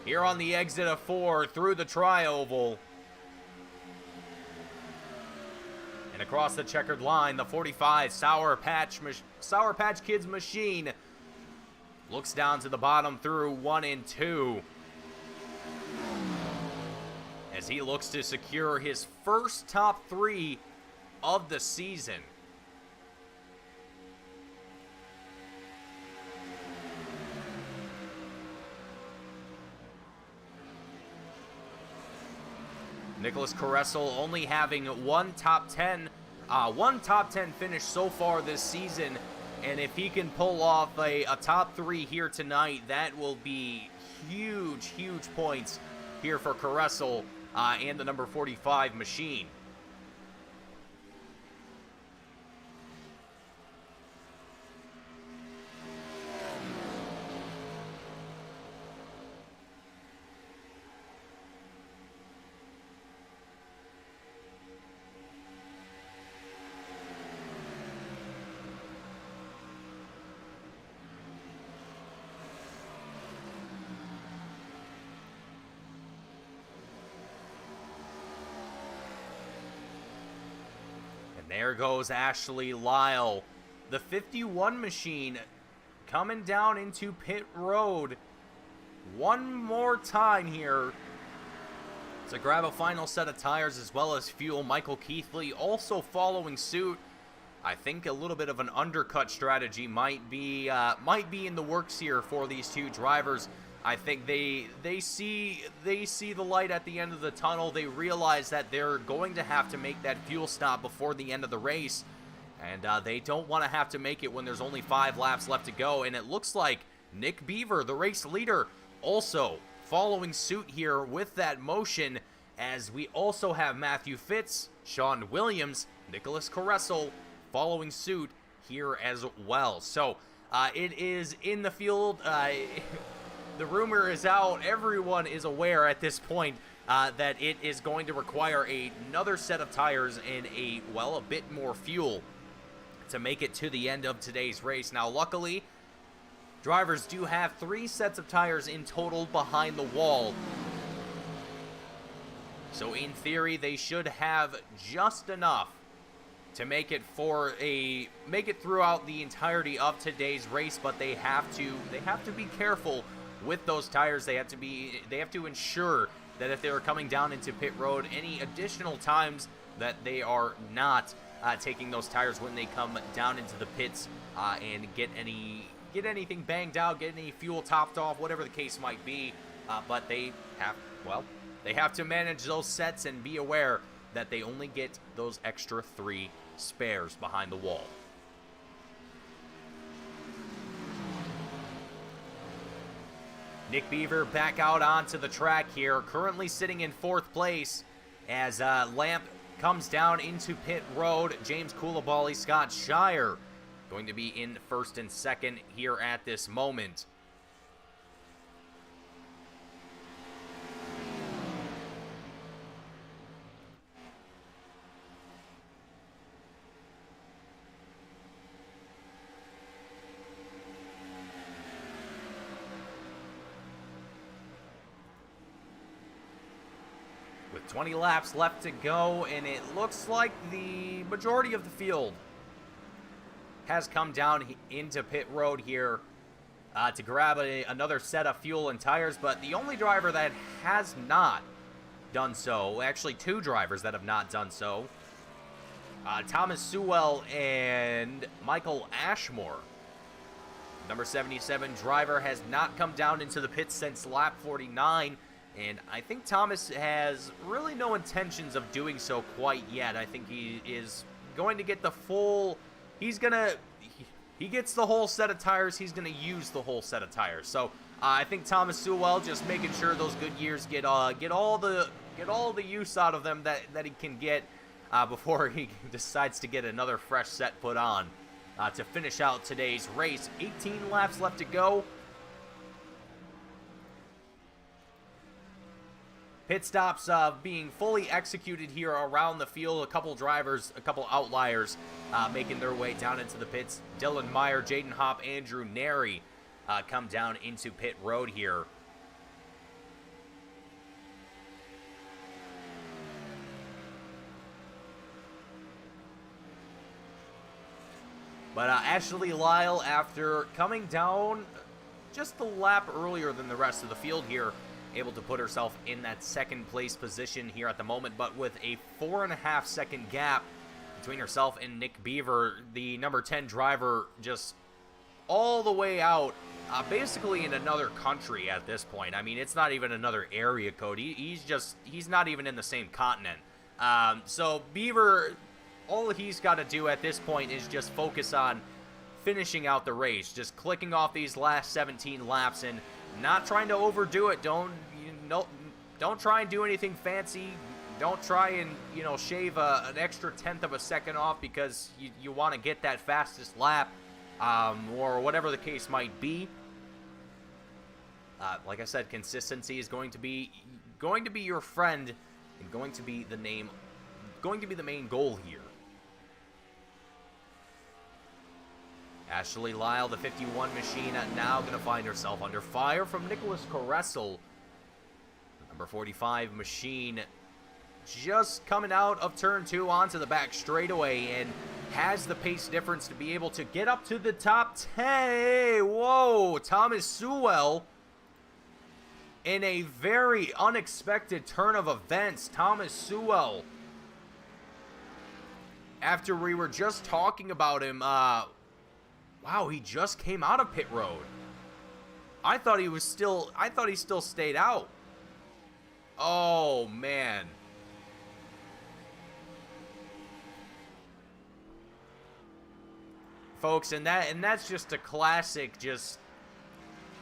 here on the exit of 4 through the tri-oval. And across the checkered line, the 45 Sour Patch Kids machine looks down to the bottom through 1 and 2 as he looks to secure his first top 3 of the season. Nicholas Caressel only having one top 10 finish so far this season, and if he can pull off a top 3 here tonight, that will be huge points here for Caressel and the number 45 machine. There goes Ashley Lyle. The 51 machine coming down into pit road one more time here to grab a final set of tires as well as fuel. Michael Keithley also following suit. I think a little bit of an undercut strategy might be in the works here for these two drivers. I think they see the light at the end of the tunnel. They realize that they're going to have to make that fuel stop before the end of the race, and they don't want to have to make it when there's only 5 laps left to go. And it looks like Nick Beaver, the race leader, also following suit here with that motion, as we also have Matthew Fitz, Sean Williams, Nicholas Caressel following suit here as well. So it is in the field. The rumor is out. Everyone is aware at this point that it is going to require another set of tires and a bit more fuel to make it to the end of today's race. Now, luckily, drivers do have 3 sets of tires in total behind the wall. So in theory, they should have just enough to make it throughout the entirety of today's race, but they have to be careful with those tires. They have to ensure that if they are coming down into pit road, any additional times that they are not taking those tires when they come down into the pits and get anything banged out, get any fuel topped off, whatever the case might be. But they have to manage those sets and be aware that they only get those extra 3 spares behind the wall. Nick Beaver back out onto the track here, currently sitting in 4th place as Lamp comes down into pit road. James Coulibaly, Scott Shire going to be in 1st and 2nd here at this moment. With 20 laps left to go, and it looks like the majority of the field has come down into pit road here to grab another set of fuel and tires, but the only driver that has not done so, actually 2 drivers that have not done so, Thomas Sewell and Michael Ashmore. Number 77 driver has not come down into the pits since lap 49. And I think Thomas has really no intentions of doing so quite yet. I think he is going to get the full... He gets the whole set of tires. He's going to use the whole set of tires. So I think Thomas Sewell just making sure those Goodyears get all the use out of them that he can get before he decides to get another fresh set put on to finish out today's race. 18 laps left to go. Pit stops being fully executed here around the field. A couple drivers, a couple outliers making their way down into the pits. Dylan Meyer, Jaden Hopp, Andrew Neri come down into pit road here. But Ashley Lyle, after coming down just a lap earlier than the rest of the field here, able to put herself in that second place position here at the moment, but with a 4.5 second gap between herself and Nick Beaver, the number 10 driver, just all the way out, basically in another country at this point. I mean, it's not even another area code. He's not even in the same continent. So Beaver, all he's got to do at this point is just focus on finishing out the race, just clicking off these last 17 laps and not trying to overdo it. Don't try and do anything fancy. Don't try and, shave an extra 1/10 of a second off because you want to get that fastest lap, or whatever the case might be. Like I said, consistency is going to be your friend and going to be the main goal here. Ashley Lyle, the 51 machine, now going to find herself under fire from Nicholas Caressel. Number 45 machine just coming out of turn 2 onto the back straightaway and has the pace difference to be able to get up to the top 10. Whoa, Thomas Sewell in a very unexpected turn of events. Thomas Sewell, after we were just talking about him, wow, he just came out of pit road. I thought he still stayed out. Oh, man. Folks, and that's just a classic, just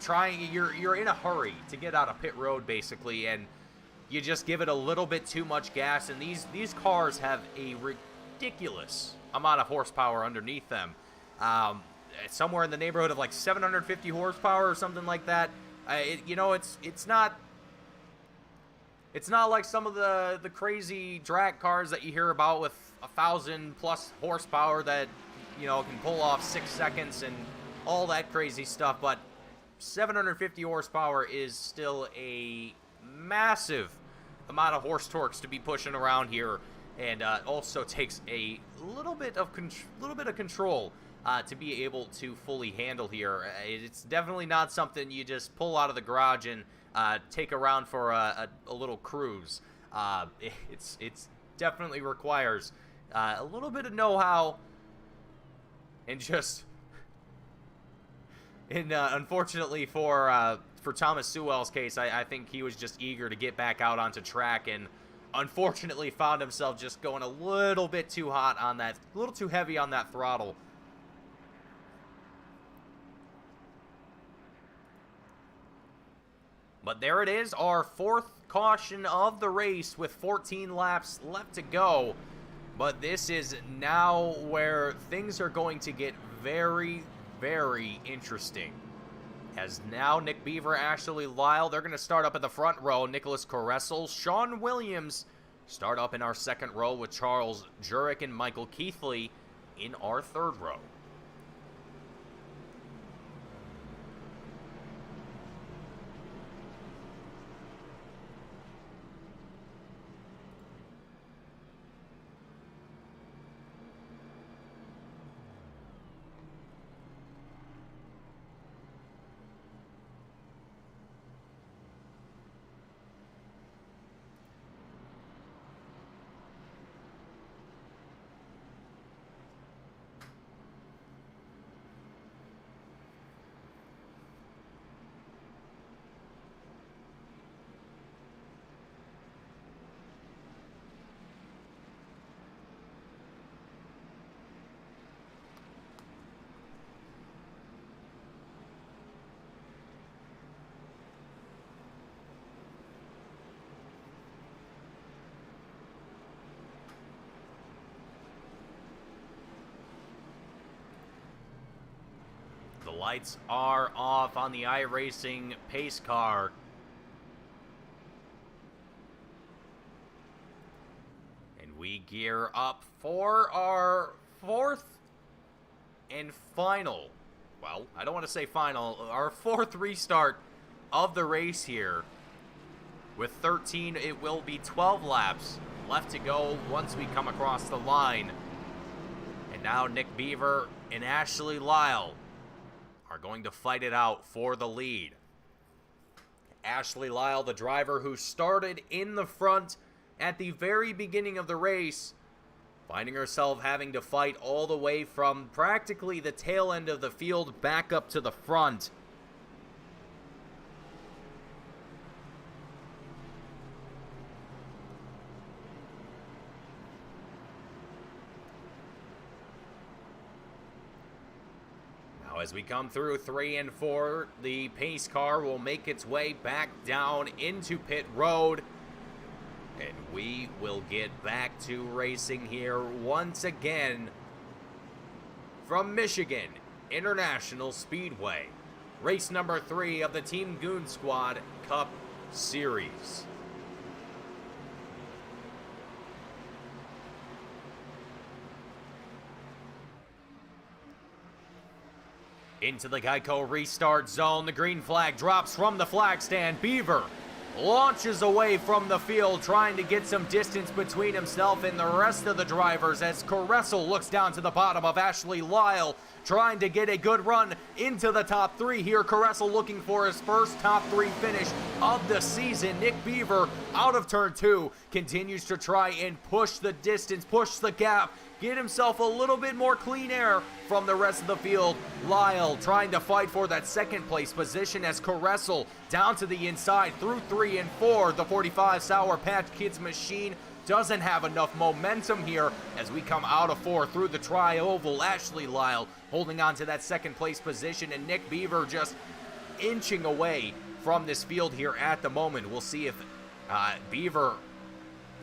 trying, you're in a hurry to get out of pit road, basically, and you just give it a little bit too much gas, and these cars have a ridiculous amount of horsepower underneath them. Somewhere in the neighborhood of like 750 horsepower or something like that. It's not like some of the crazy drag cars that you hear about with 1,000+ horsepower that can pull off 6 seconds and all that crazy stuff, but 750 horsepower is still a massive amount of horse torques to be pushing around here, and also takes a little bit of control to be able to fully handle here. It's definitely not something you just pull out of the garage and take around for a little cruise. It's definitely requires a little bit of know-how, and just, unfortunately for Thomas Sewell's case, I think he was just eager to get back out onto track, and unfortunately found himself just going a little bit too hot on that, a little too heavy on that throttle. But there it is, our 4th caution of the race with 14 laps left to go. But this is now where things are going to get very, very interesting. As now Nick Beaver, Ashley Lyle, they're going to start up in the front row. Nicholas Caressel, Sean Williams start up in our second row with Charles Jurek and Michael Keithley in our third row. The lights are off on the iRacing pace car. And we gear up for our 4th and final, well, I don't want to say final, our 4th restart of the race here. With 13, it will be 12 laps left to go once we come across the line. And now Nick Beaver and Ashley Lyle are going to fight it out for the lead. Ashley Lyle, the driver who started in the front at the very beginning of the race, finding herself having to fight all the way from practically the tail end of the field back up to the front. As we come through 3 and 4, the pace car will make its way back down into pit road. And we will get back to racing here once again from Michigan International Speedway. Race number 3 of the Team Goon Squad Cup Series. Into the Geico restart zone. The green flag drops from the flag stand. Beaver launches away from the field, trying to get some distance between himself and the rest of the drivers as Caressel looks down to the bottom of Ashley Lyle, trying to get a good run into the top 3 here. Caressel looking for his first top 3 finish of the season. Nick Beaver out of turn 2 continues to try and push the distance, push the gap, get himself a little bit more clean air from the rest of the field. Lyle trying to fight for that second place position as Caressel down to the inside through 3 and 4. The 45 Sour Patch Kids machine doesn't have enough momentum here as we come out of 4 through the tri-oval. Ashley Lyle holding on to that second place position, and Nick Beaver just inching away from this field here at the moment. We'll see if Beaver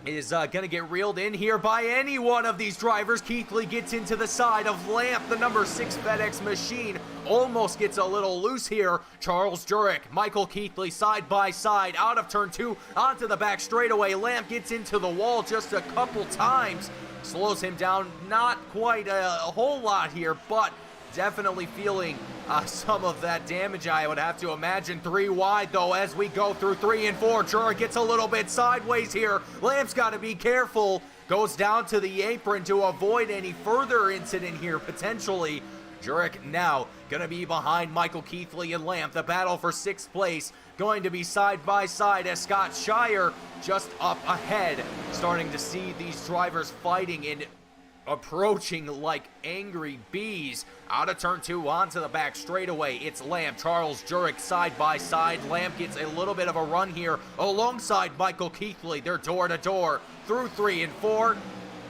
is going to get reeled in here by any one of these drivers. Keithley gets into the side of Lamp. The number 6 FedEx machine almost gets a little loose here. Charles Jurek, Michael Keithley side by side out of turn 2 onto the back straightaway. Lamp gets into the wall just a couple times. Slows him down, not quite a whole lot here, but definitely feeling some of that damage, I would have to imagine. 3 wide, though, as we go through 3 and 4. Jurek gets a little bit sideways here. Lamp's got to be careful. Goes down to the apron to avoid any further incident here, potentially. Jurek now going to be behind Michael Keithley and Lamp. The battle for 6th place going to be side by side as Scott Shire just up ahead. Starting to see these drivers fighting and approaching like angry bees. Out of turn 2 onto the back straightaway. It's Lamp, Charles Jurek side by side. Lamp gets a little bit of a run here alongside Michael Keithley. They're door to door through 3 and 4.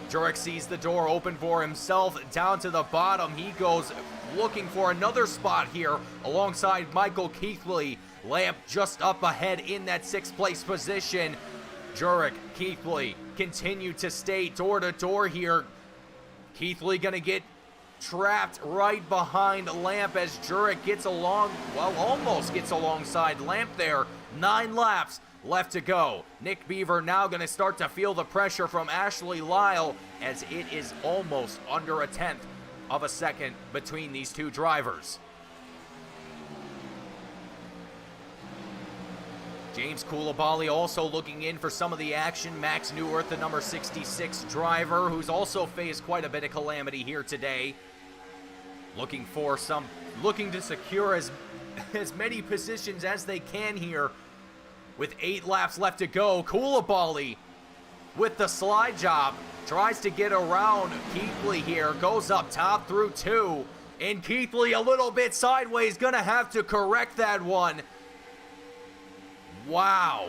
Jurek sees the door open for himself. Down to the bottom, he goes looking for another spot here alongside Michael Keithley. Lamp just up ahead in that 6th place position. Jurek, Keithley continue to stay door to door here. Keithley gonna get trapped right behind Lamp as Jurek gets along, well, almost gets alongside Lamp there. 9 laps left to go. Nick Beaver now gonna start to feel the pressure from Ashley Lyle as it is almost under a 1/10 of a second between these two drivers. James Coulibaly also looking in for some of the action. Max Neuwirth, the number 66 driver, who's also faced quite a bit of calamity here today. Looking to secure as many positions as they can here with 8 laps left to go. Coulibaly with the slide job tries to get around Keithley here, goes up top through 2, and Keithley a little bit sideways, gonna have to correct that one. Wow.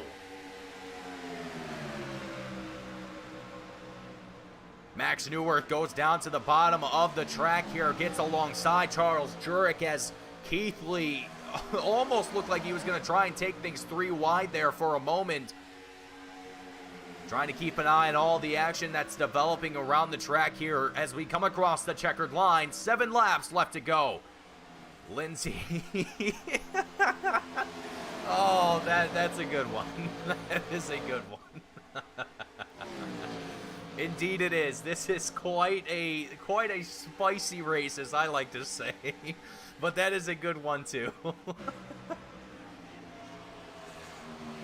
Max Neuwirth goes down to the bottom of the track here, gets alongside Charles Jurek as Keithley almost looked like he was going to try and take things 3 wide there for a moment. Trying to keep an eye on all the action that's developing around the track here as we come across the checkered line. 7 laps left to go. Lindsay. Oh, that's a good one. That is a good one. Indeed it is. This is quite a spicy race, as I like to say. But that is a good one too.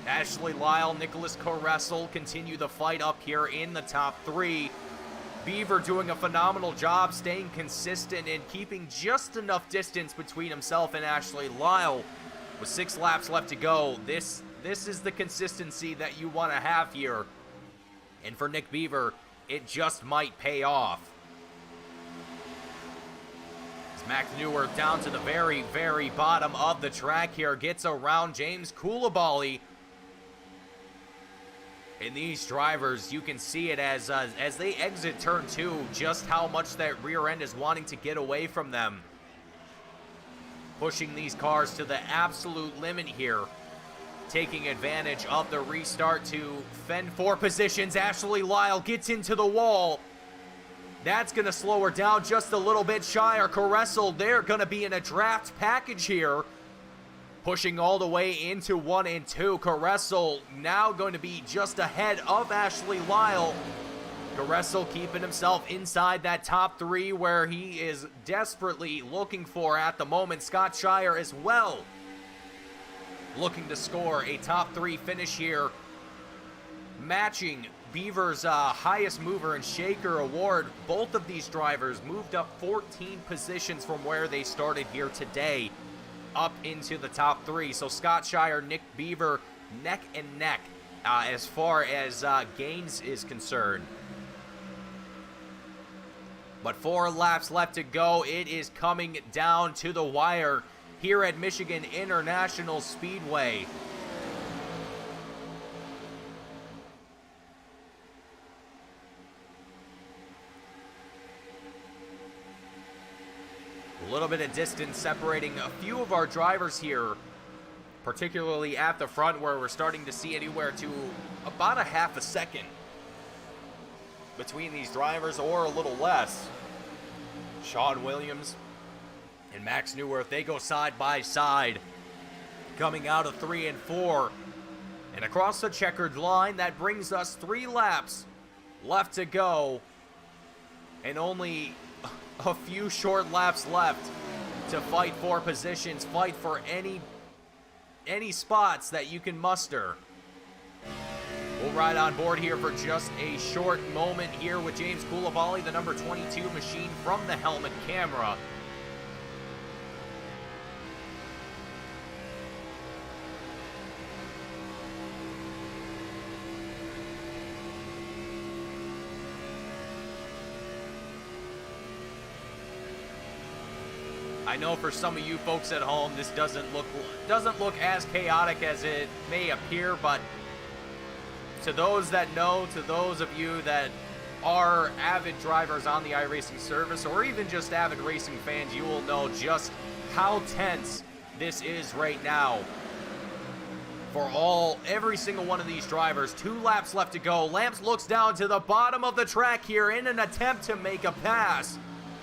Ashley Lyle, Nicholas Caressel continue the fight up here in the top 3. Beaver doing a phenomenal job staying consistent and keeping just enough distance between himself and Ashley Lyle. With 6 laps left to go, this is the consistency that you want to have here. And for Nick Beaver, it just might pay off. As Max Neuwirth down to the very, very bottom of the track here, gets around James Coulibaly. And these drivers, you can see it as they exit turn 2, just how much that rear end is wanting to get away from them. Pushing these cars to the absolute limit here. Taking advantage of the restart to fend for positions. Ashley Lyle gets into the wall. That's going to slow her down just a little bit. Shire, Caressel, they're going to be in a draft package here. Pushing all the way into 1 and 2. Caressel now going to be just ahead of Ashley Lyle. Caressel keeping himself inside that top 3 where he is desperately looking for at the moment. Scott Shire as well, looking to score a top 3 finish here, matching Beaver's highest mover and shaker award. Both of these drivers moved up 14 positions from where they started here today, up into the top 3. So Scott Shire, Nick Beaver, neck and neck as far as gains is concerned. But 4 laps left to go. It is coming down to the wire here at Michigan International Speedway. A little bit of distance separating a few of our drivers here, particularly at the front where we're starting to see anywhere to about a half a second between these drivers, or a little less. Sean Williams and Max Neuwirth, they go side by side, coming out of 3 and 4. And across the checkered line, that brings us 3 laps left to go, and only a few short laps left to fight for positions, fight for any spots that you can muster. We'll ride on board here for just a short moment here with James Coulibaly, the number 22 machine from the helmet camera. I know for some of you folks at home, this doesn't look as chaotic as it may appear, but to those that know, to those of you that are avid drivers on the iRacing service, or even just avid racing fans, you will know just how tense this is right now for every single one of these drivers. 2 laps left to go. Lamps looks down to the bottom of the track here in an attempt to make a pass.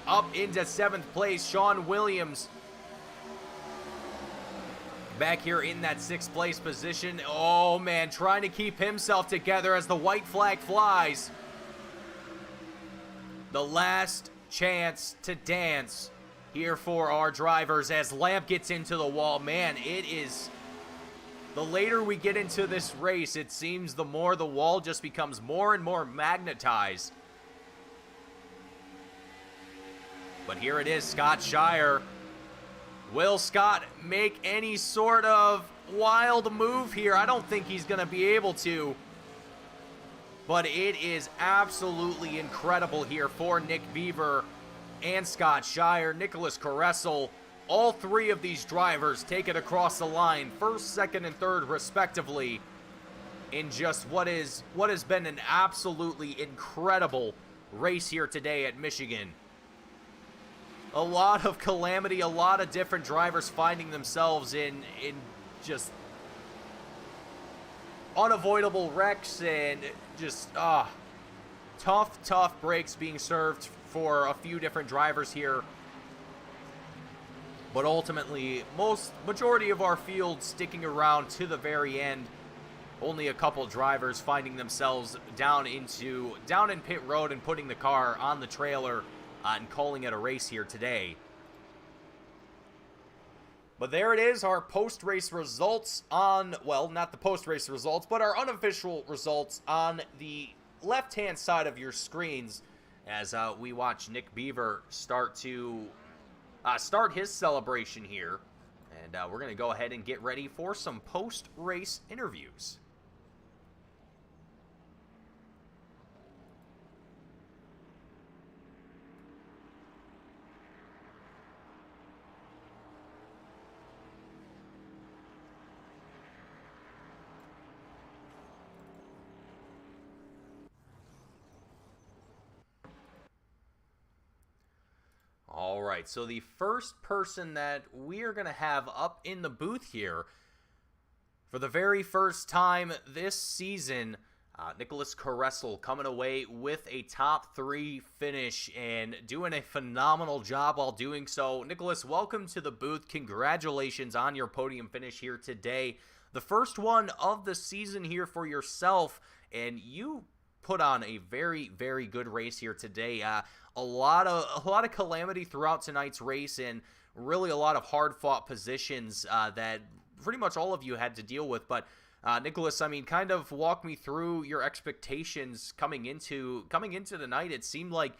Up into 7th place, Sean Williams. Back here in that 6th place position. Oh man, trying to keep himself together as the white flag flies. The last chance to dance here for our drivers as Lamp gets into the wall. Man, it is... the later we get into this race, it seems the more the wall just becomes more and more magnetized. But here it is, Scott Shire. Will Scott make any sort of wild move here? I don't think he's going to be able to. But it is absolutely incredible here for Nick Beaver and Scott Shire. Nicholas Caressel, all 3 of these drivers take it across the line, 1st, 2nd, and 3rd respectively, in just what has been an absolutely incredible race here today at Michigan. A lot of calamity, a lot of different drivers finding themselves in just unavoidable wrecks and just tough breaks being served for a few different drivers here. But ultimately, majority of our field sticking around to the very end. Only a couple drivers finding themselves down in pit road and putting the car on the trailer and calling it a race here today. But there it is, our post-race results on, well, not the post-race results, but our unofficial results on the left-hand side of your screens. as we watch Nick Beaver start his celebration here. And we're going to go ahead and get ready for some post-race interviews. All right, so the first person that we are going to have up in the booth here for the very first time this season, Nicholas Caressel coming away with a top 3 finish and doing a phenomenal job while doing so. Nicholas, welcome to the booth. Congratulations on your podium finish here today. The first one of the season here for yourself, and you put on a very, very good race here today. A lot of calamity throughout tonight's race, and really a lot of hard-fought positions that pretty much all of you had to deal with. But Nicholas, I mean, kind of walk me through your expectations coming into the night. It seemed like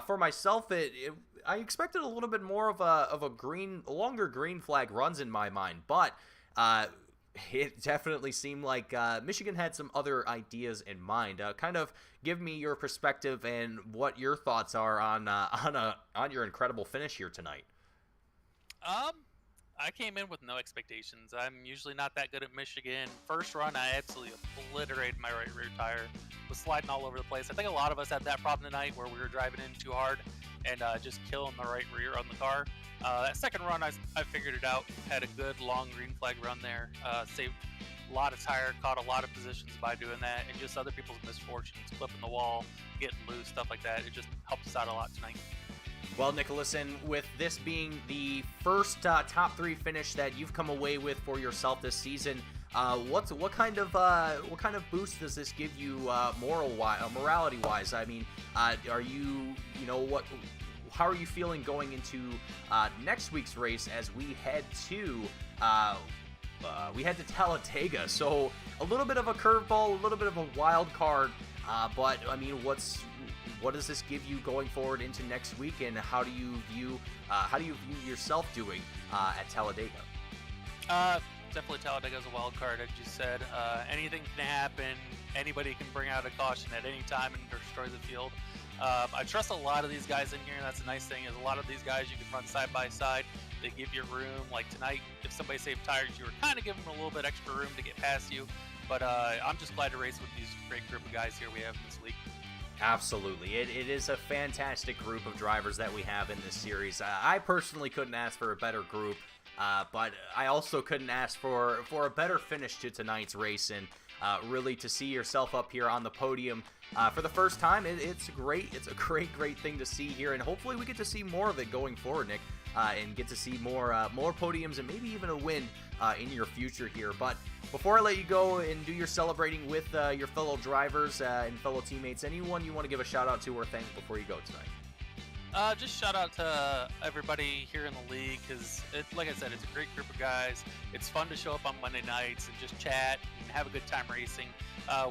for myself, I expected a little bit more of a longer green flag runs in my mind, but it definitely seemed like Michigan had some other ideas in mind. Kind of give me your perspective and what your thoughts are on your incredible finish here tonight. I came in with no expectations. I'm usually not that good at Michigan. First run, I absolutely obliterated my right rear tire. Was sliding all over the place. I think a lot of us had that problem tonight where we were driving in too hard and just killing the right rear on the car. That second run, I figured it out. Had a good long green flag run there. Saved a lot of tire, caught a lot of positions by doing that, and just other people's misfortunes, clipping the wall, getting loose, stuff like that. It just helped us out a lot tonight. Well, Nicholas, and with this being the first top 3 finish that you've come away with for yourself this season, what kind of boost does this give you morality wise? I mean, are you how are you feeling going into next week's race as we head to Talladega? So a little bit of a curveball, a little bit of a wild card, but I mean, what does this give you going forward into next week, and how do you view yourself doing at Talladega? Definitely Talladega's a wild card, as you said. Anything can happen. Anybody can bring out a caution at any time and destroy the field. I trust a lot of these guys in here, and that's a nice thing, is a lot of these guys you can run side by side. They give you room. Like tonight, if somebody saved tires, you were kind of giving them a little bit extra room to get past you. But I'm just glad to race with these great group of guys here we have in this league. Absolutely. It is a fantastic group of drivers that we have in this series. I personally couldn't ask for a better group, but I also couldn't ask for a better finish to tonight's race, and really to see yourself up here on the podium for the first time. It's great. It's a great thing to see here, and hopefully we get to see more of it going forward, Nick, and get to see more podiums and maybe even a win in your future here. But before I let you go and do your celebrating with your fellow drivers and fellow teammates, anyone you want to give a shout out to or thank before you go tonight? Just shout out to everybody here in the league, because like I said, it's a great group of guys. It's fun to show up on Monday nights and just chat and have a good time racing.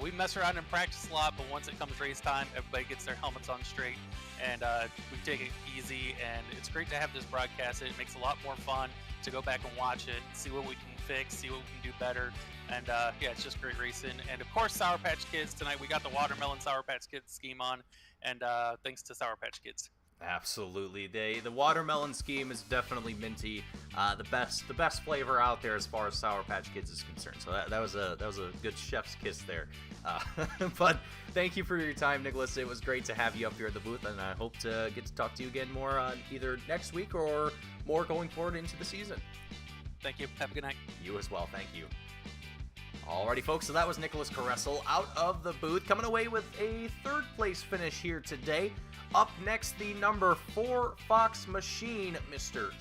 We mess around in practice a lot, but once it comes race time, everybody gets their helmets on straight, and we take it easy, and it's great to have this broadcast. It makes it a lot more fun to go back and watch it, see what we can fix, see what we can do better, and yeah, it's just great racing. And of course, Sour Patch Kids tonight. We got the watermelon Sour Patch Kids scheme on, and thanks to Sour Patch Kids. Absolutely, the watermelon scheme is definitely minty, the best flavor out there as far as Sour Patch Kids is concerned. So that was a good chef's kiss there. But thank you for your time, Nicholas. It was great to have you up here at the booth, and I hope to get to talk to you again more either next week or more going forward into the season. Thank you. Have a good night. You as well. Thank you. Alrighty, folks, so that was Nicholas Caressel out of the booth, coming away with a third place finish here today. Up next, the number 4 Fox Machine, Mr.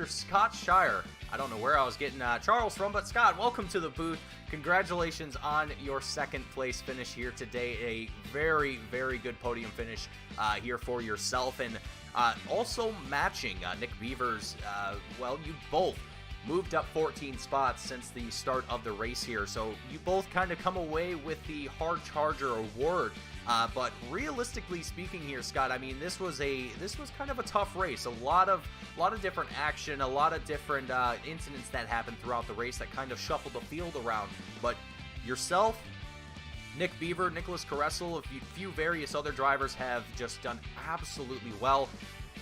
Scott Shire. I don't know where I was getting Charles from, but Scott, welcome to the booth. Congratulations on your second place finish here today. A very, very good podium finish here for yourself, and also matching Nick Beaver's, well, you both moved up 14 spots since the start of the race here. So you both kind of come away with the Hard Charger Award But realistically speaking here, Scott, I mean, this was kind of a tough race. A lot of different action, a lot of different incidents that happened throughout the race that kind of shuffled the field around. But yourself, Nick Beaver, Nicholas Caressel, a few various other drivers have just done absolutely well,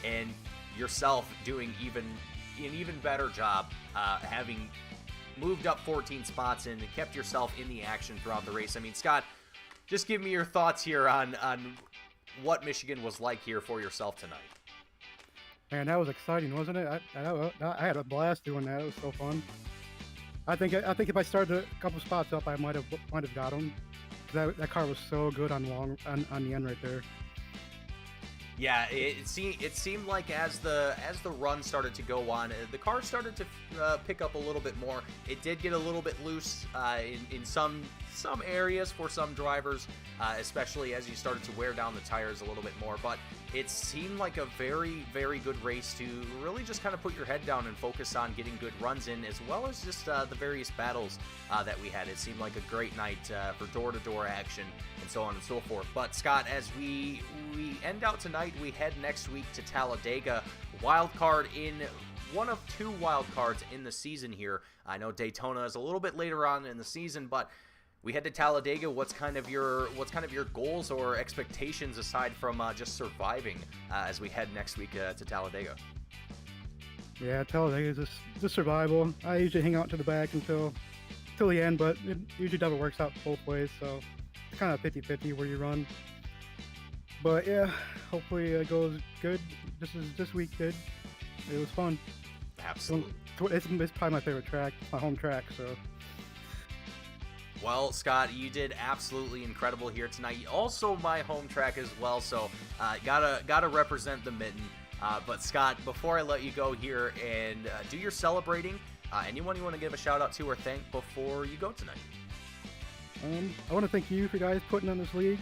and yourself doing an even better job, having moved up 14 spots and kept yourself in the action throughout the race. I mean, Scott, just give me your thoughts here on what Michigan was like here for yourself tonight. Man, that was exciting, wasn't it? I had a blast doing that. It was so fun. I think if I started a couple spots up, I might have got him. That car was so good on the end right there. Yeah, it seemed like as the run started to go on, the car started to pick up a little bit more. It did get a little bit loose in some areas for some drivers, especially as you started to wear down the tires a little bit more. But it seemed like a very, very good race to really just kind of put your head down and focus on getting good runs in, as well as just the various battles that we had. It seemed like a great night for door-to-door action and so on and so forth. But Scott, as we end out tonight, we head next week to Talladega, wild card in one of two wild cards in the season here. I know Daytona is a little bit later on in the season, but we head to Talladega. What's kind of your goals or expectations aside from just surviving as we head next week to Talladega? Yeah, Talladega is just survival. I usually hang out to the back until the end, but it usually never works out both ways, so it's kind of 50-50 where you run. But yeah, hopefully it goes good. This week did. It was fun. Absolutely. It's probably my favorite track, my home track, so. Well, Scott, you did absolutely incredible here tonight. Also my home track as well, so gotta represent the Mitten. But Scott, before I let you go here and do your celebrating, anyone you want to give a shout out to or thank before you go tonight? I want to thank you for guys putting on this league.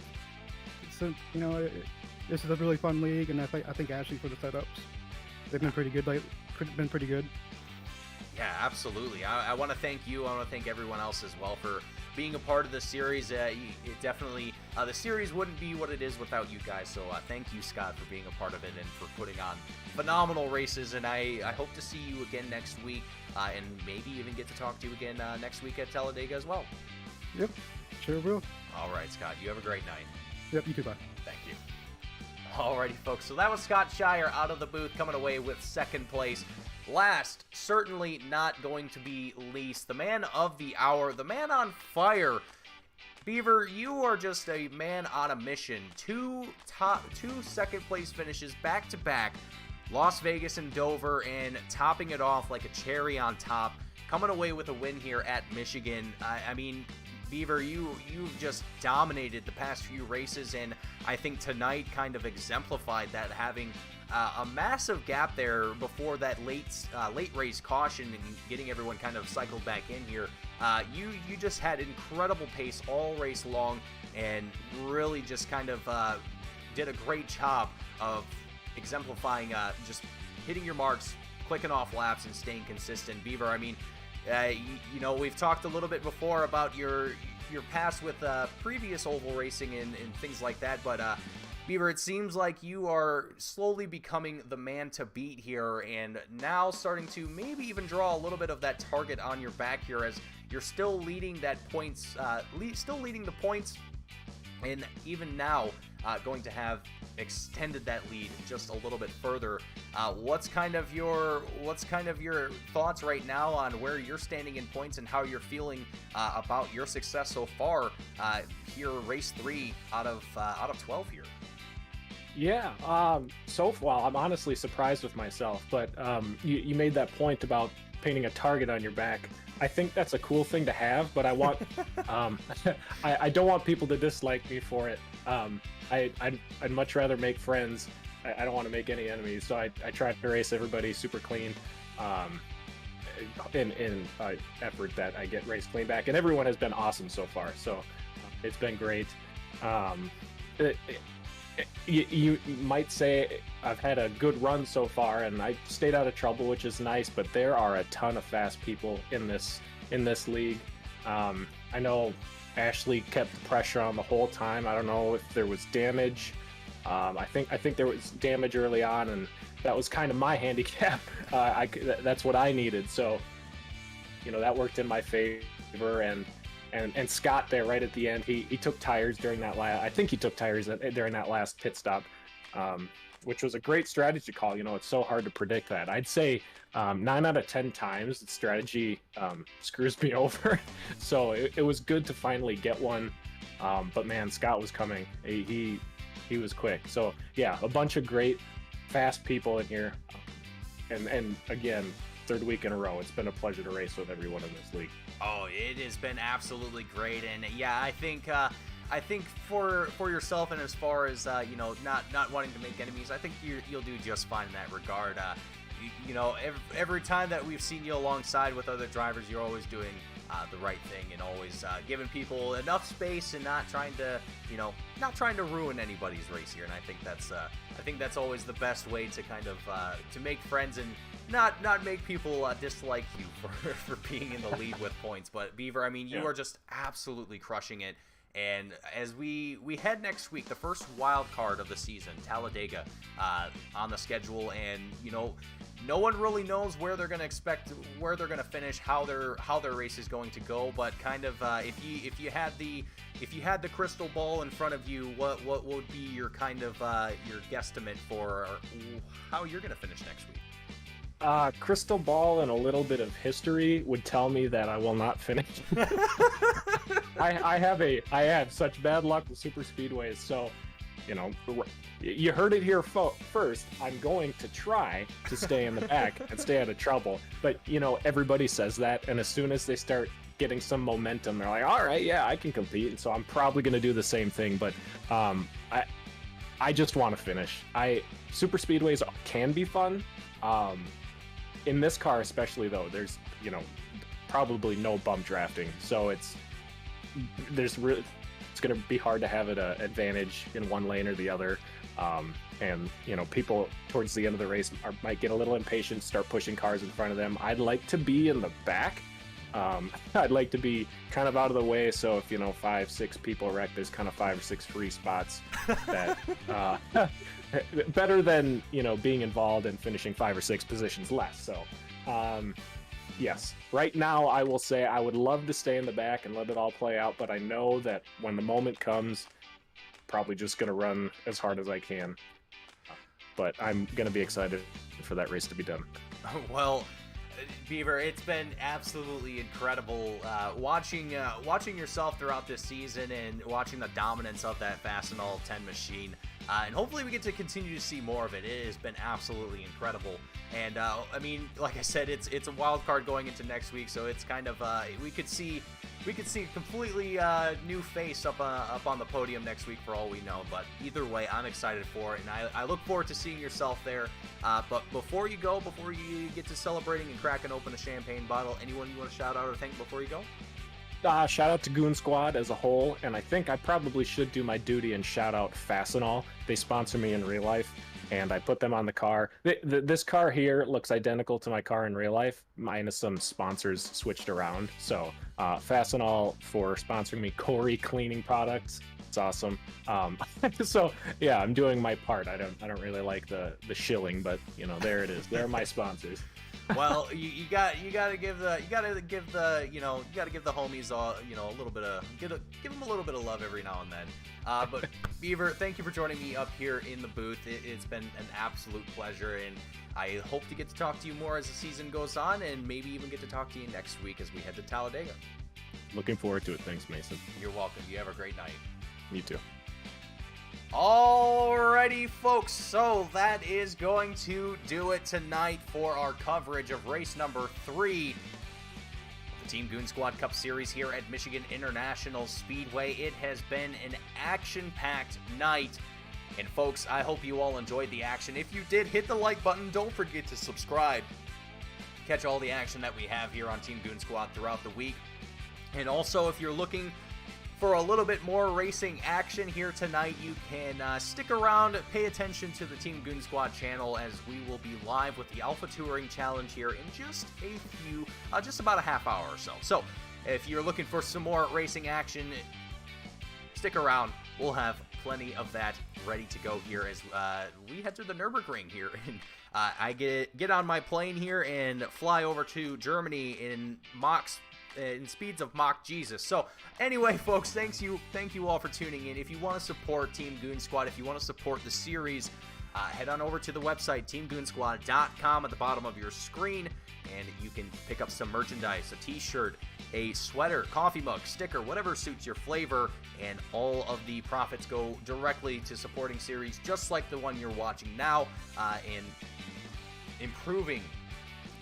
So, this is a really fun league, and I think Ashley for the setups. They've been pretty good. Pretty good. Yeah, absolutely. I want to thank you. I want to thank everyone else as well for being a part of the series. It definitely, the series wouldn't be what it is without you guys. So thank you, Scott, for being a part of it and for putting on phenomenal races. And I hope to see you again next week, and maybe even get to talk to you again next week at Talladega as well. Yep, sure will. All right, Scott. You have a great night. Yep, you too, bye. Thank you. Alrighty, folks. So that was Scott Shire out of the booth, coming away with second place. Last, certainly not going to be least, the man of the hour, the man on fire. Beaver, you are just a man on a mission. Two second place finishes back to back, Las Vegas and Dover, and topping it off like a cherry on top, coming away with a win here at Michigan. I mean, Beaver, you've just dominated the past few races, and I think tonight kind of exemplified that, having a massive gap there before that late race caution and getting everyone kind of cycled back in here. You just had incredible pace all race long, and really just kind of did a great job of exemplifying just hitting your marks, clicking off laps, and staying consistent. Beaver, I mean, we've talked a little bit before about your past with previous oval racing and things like that, but Beaver, it seems like you are slowly becoming the man to beat here, and now starting to maybe even draw a little bit of that target on your back here, as you're still leading the points, and even now going to have extended that lead just a little bit further. What's kind of your thoughts right now on where you're standing in points and how you're feeling about your success so far here, race 3 out of 12 here? Yeah, well, I'm honestly surprised with myself, but you made that point about painting a target on your back. I think that's a cool thing to have, but I want I don't want people to dislike me for it. I'd much rather make friends. I don't want to make any enemies, so I try to race everybody super clean in effort that I get race clean back, and everyone has been awesome so far, so it's been great. You might say I've had a good run so far, and I stayed out of trouble, which is nice, but there are a ton of fast people in this league. I know Ashley kept the pressure on the whole time. I don't know if there was damage. I think there was damage early on, and that was kind of my handicap. That's what I needed. So, that worked in my favor. And Scott there right at the end, he took tires during that last. I think he took tires during that last pit stop, which was a great strategy call. It's so hard to predict that. I'd say 9 out of 10 times the strategy screws me over. So it was good to finally get one. But man, Scott was coming. He was quick. So yeah, a bunch of great, fast people in here. And again, third week in a row, it's been a pleasure to race with everyone in this league. Oh, it has been absolutely great, and yeah, I think for yourself, and as far as not wanting to make enemies, I think you'll do just fine in that regard. Every time that we've seen you alongside with other drivers, you're always doing the right thing and always giving people enough space and not trying to ruin anybody's race here. And I think that's always the best way to kind of to make friends and not make people dislike you for being in the lead with points. But Beaver, I mean, you are just absolutely crushing it. And as we head next week, the first wild card of the season, Talladega, on the schedule, and no one really knows where they're going to finish, how their race is going to go. But kind of if you had the crystal ball in front of you, what would be your kind of your guesstimate for how you're going to finish next week? Crystal ball and a little bit of history would tell me that I will not finish. I have such bad luck with super speedways, so you heard it here first. I'm going to try to stay in the back and stay out of trouble. But everybody says that, and as soon as they start getting some momentum, they're like, all right, yeah, I can compete. And so I'm probably going to do the same thing. But I just want to finish. Super speedways can be fun. In this car especially, though, there's probably no bump drafting, so it's going to be hard to have an advantage in one lane or the other. And people towards the end of the race might get a little impatient, start pushing cars in front of them. I'd like to be in the back. I'd like to be kind of out of the way, so if 5-6 people wreck, there's kind of 5 or 6 free spots that better than being involved and finishing 5 or 6 positions less. So yes, right now I will say I would love to stay in the back and let it all play out, but I know that when the moment comes, probably just going to run as hard as I can. But I'm going to be excited for that race to be done. Well, Beaver, it's been absolutely incredible watching yourself throughout this season and watching the dominance of that Fastenal 10 machine. And hopefully we get to continue to see more of it. It has been absolutely incredible. And I mean, like I said, it's a wild card going into next week, so it's kind of we could see a completely new face up on the podium next week for all we know. But either way, I'm excited for it, and I look forward to seeing yourself there. But before you get to celebrating and cracking open a champagne bottle, anyone you want to shout out or thank before you go? Shout out to Goon Squad as a whole, and I think I probably should do my duty and shout out Fastenal. They sponsor me in real life, and I put them on the car. This car here looks identical to my car in real life, minus some sponsors switched around. So Fastenal for sponsoring me Corey cleaning products. It's awesome. So yeah, I'm doing my part. I don't really like the shilling, but there it is. They're my sponsors. Well, you gotta give the homies a little bit of give them a little bit of love every now and then. But Beaver, thank you for joining me up here in the booth. It's been an absolute pleasure, and I hope to get to talk to you more as the season goes on, and maybe even get to talk to you next week as we head to Talladega. Looking forward to it. Thanks, Mason. You're welcome. You have a great night. You too. Alrighty, folks, so that is going to do it tonight for our coverage of race number 3, the Team Goon Squad Cup Series here at Michigan International Speedway. It has been an action-packed night, and folks, I hope you all enjoyed the action. If you did, hit the like button. Don't forget to subscribe. Catch all the action that we have here on Team Goon Squad throughout the week. And also, if you're looking for a little bit more racing action here tonight, you can stick around, pay attention to the Team Goon Squad channel, as we will be live with the Alpha Touring Challenge here in just about a half hour or so. So if you're looking for some more racing action, stick around. We'll have plenty of that ready to go here as we head to the Nürburgring here. And I get on my plane here and fly over to Germany in speeds of Mach Jesus. So anyway, folks, thank you all for tuning in. If you want to support Team Goon Squad, if you want to support the series, head on over to the website, teamgoonsquad.com, at the bottom of your screen, and you can pick up some merchandise, a t-shirt, a sweater, coffee mug, sticker, whatever suits your flavor, and all of the profits go directly to supporting series just like the one you're watching now, and improving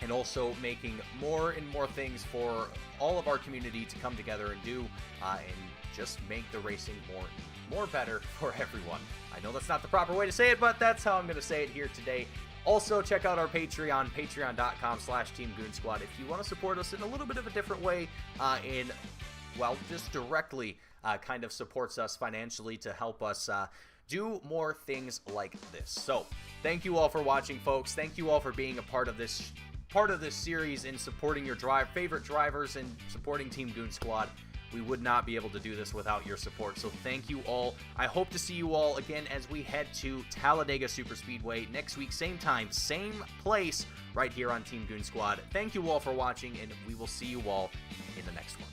and also making more and more things for all of our community to come together and do, and just make the racing more better for everyone. I know that's not the proper way to say it, but that's how I'm going to say it here today. Also, check out our Patreon, patreon.com/Team Goon Squad, if you want to support us in a little bit of a different way, just directly kind of supports us financially to help us do more things like this. So, thank you all for watching, folks. Thank you all for being a part of this series and supporting your favorite drivers and supporting Team Goon Squad. We would not be able to do this without your support, so thank you all. I hope to see you all again as we head to Talladega Superspeedway next week, same time, same place, right here on Team Goon Squad. Thank you all for watching, and we will see you all in the next one.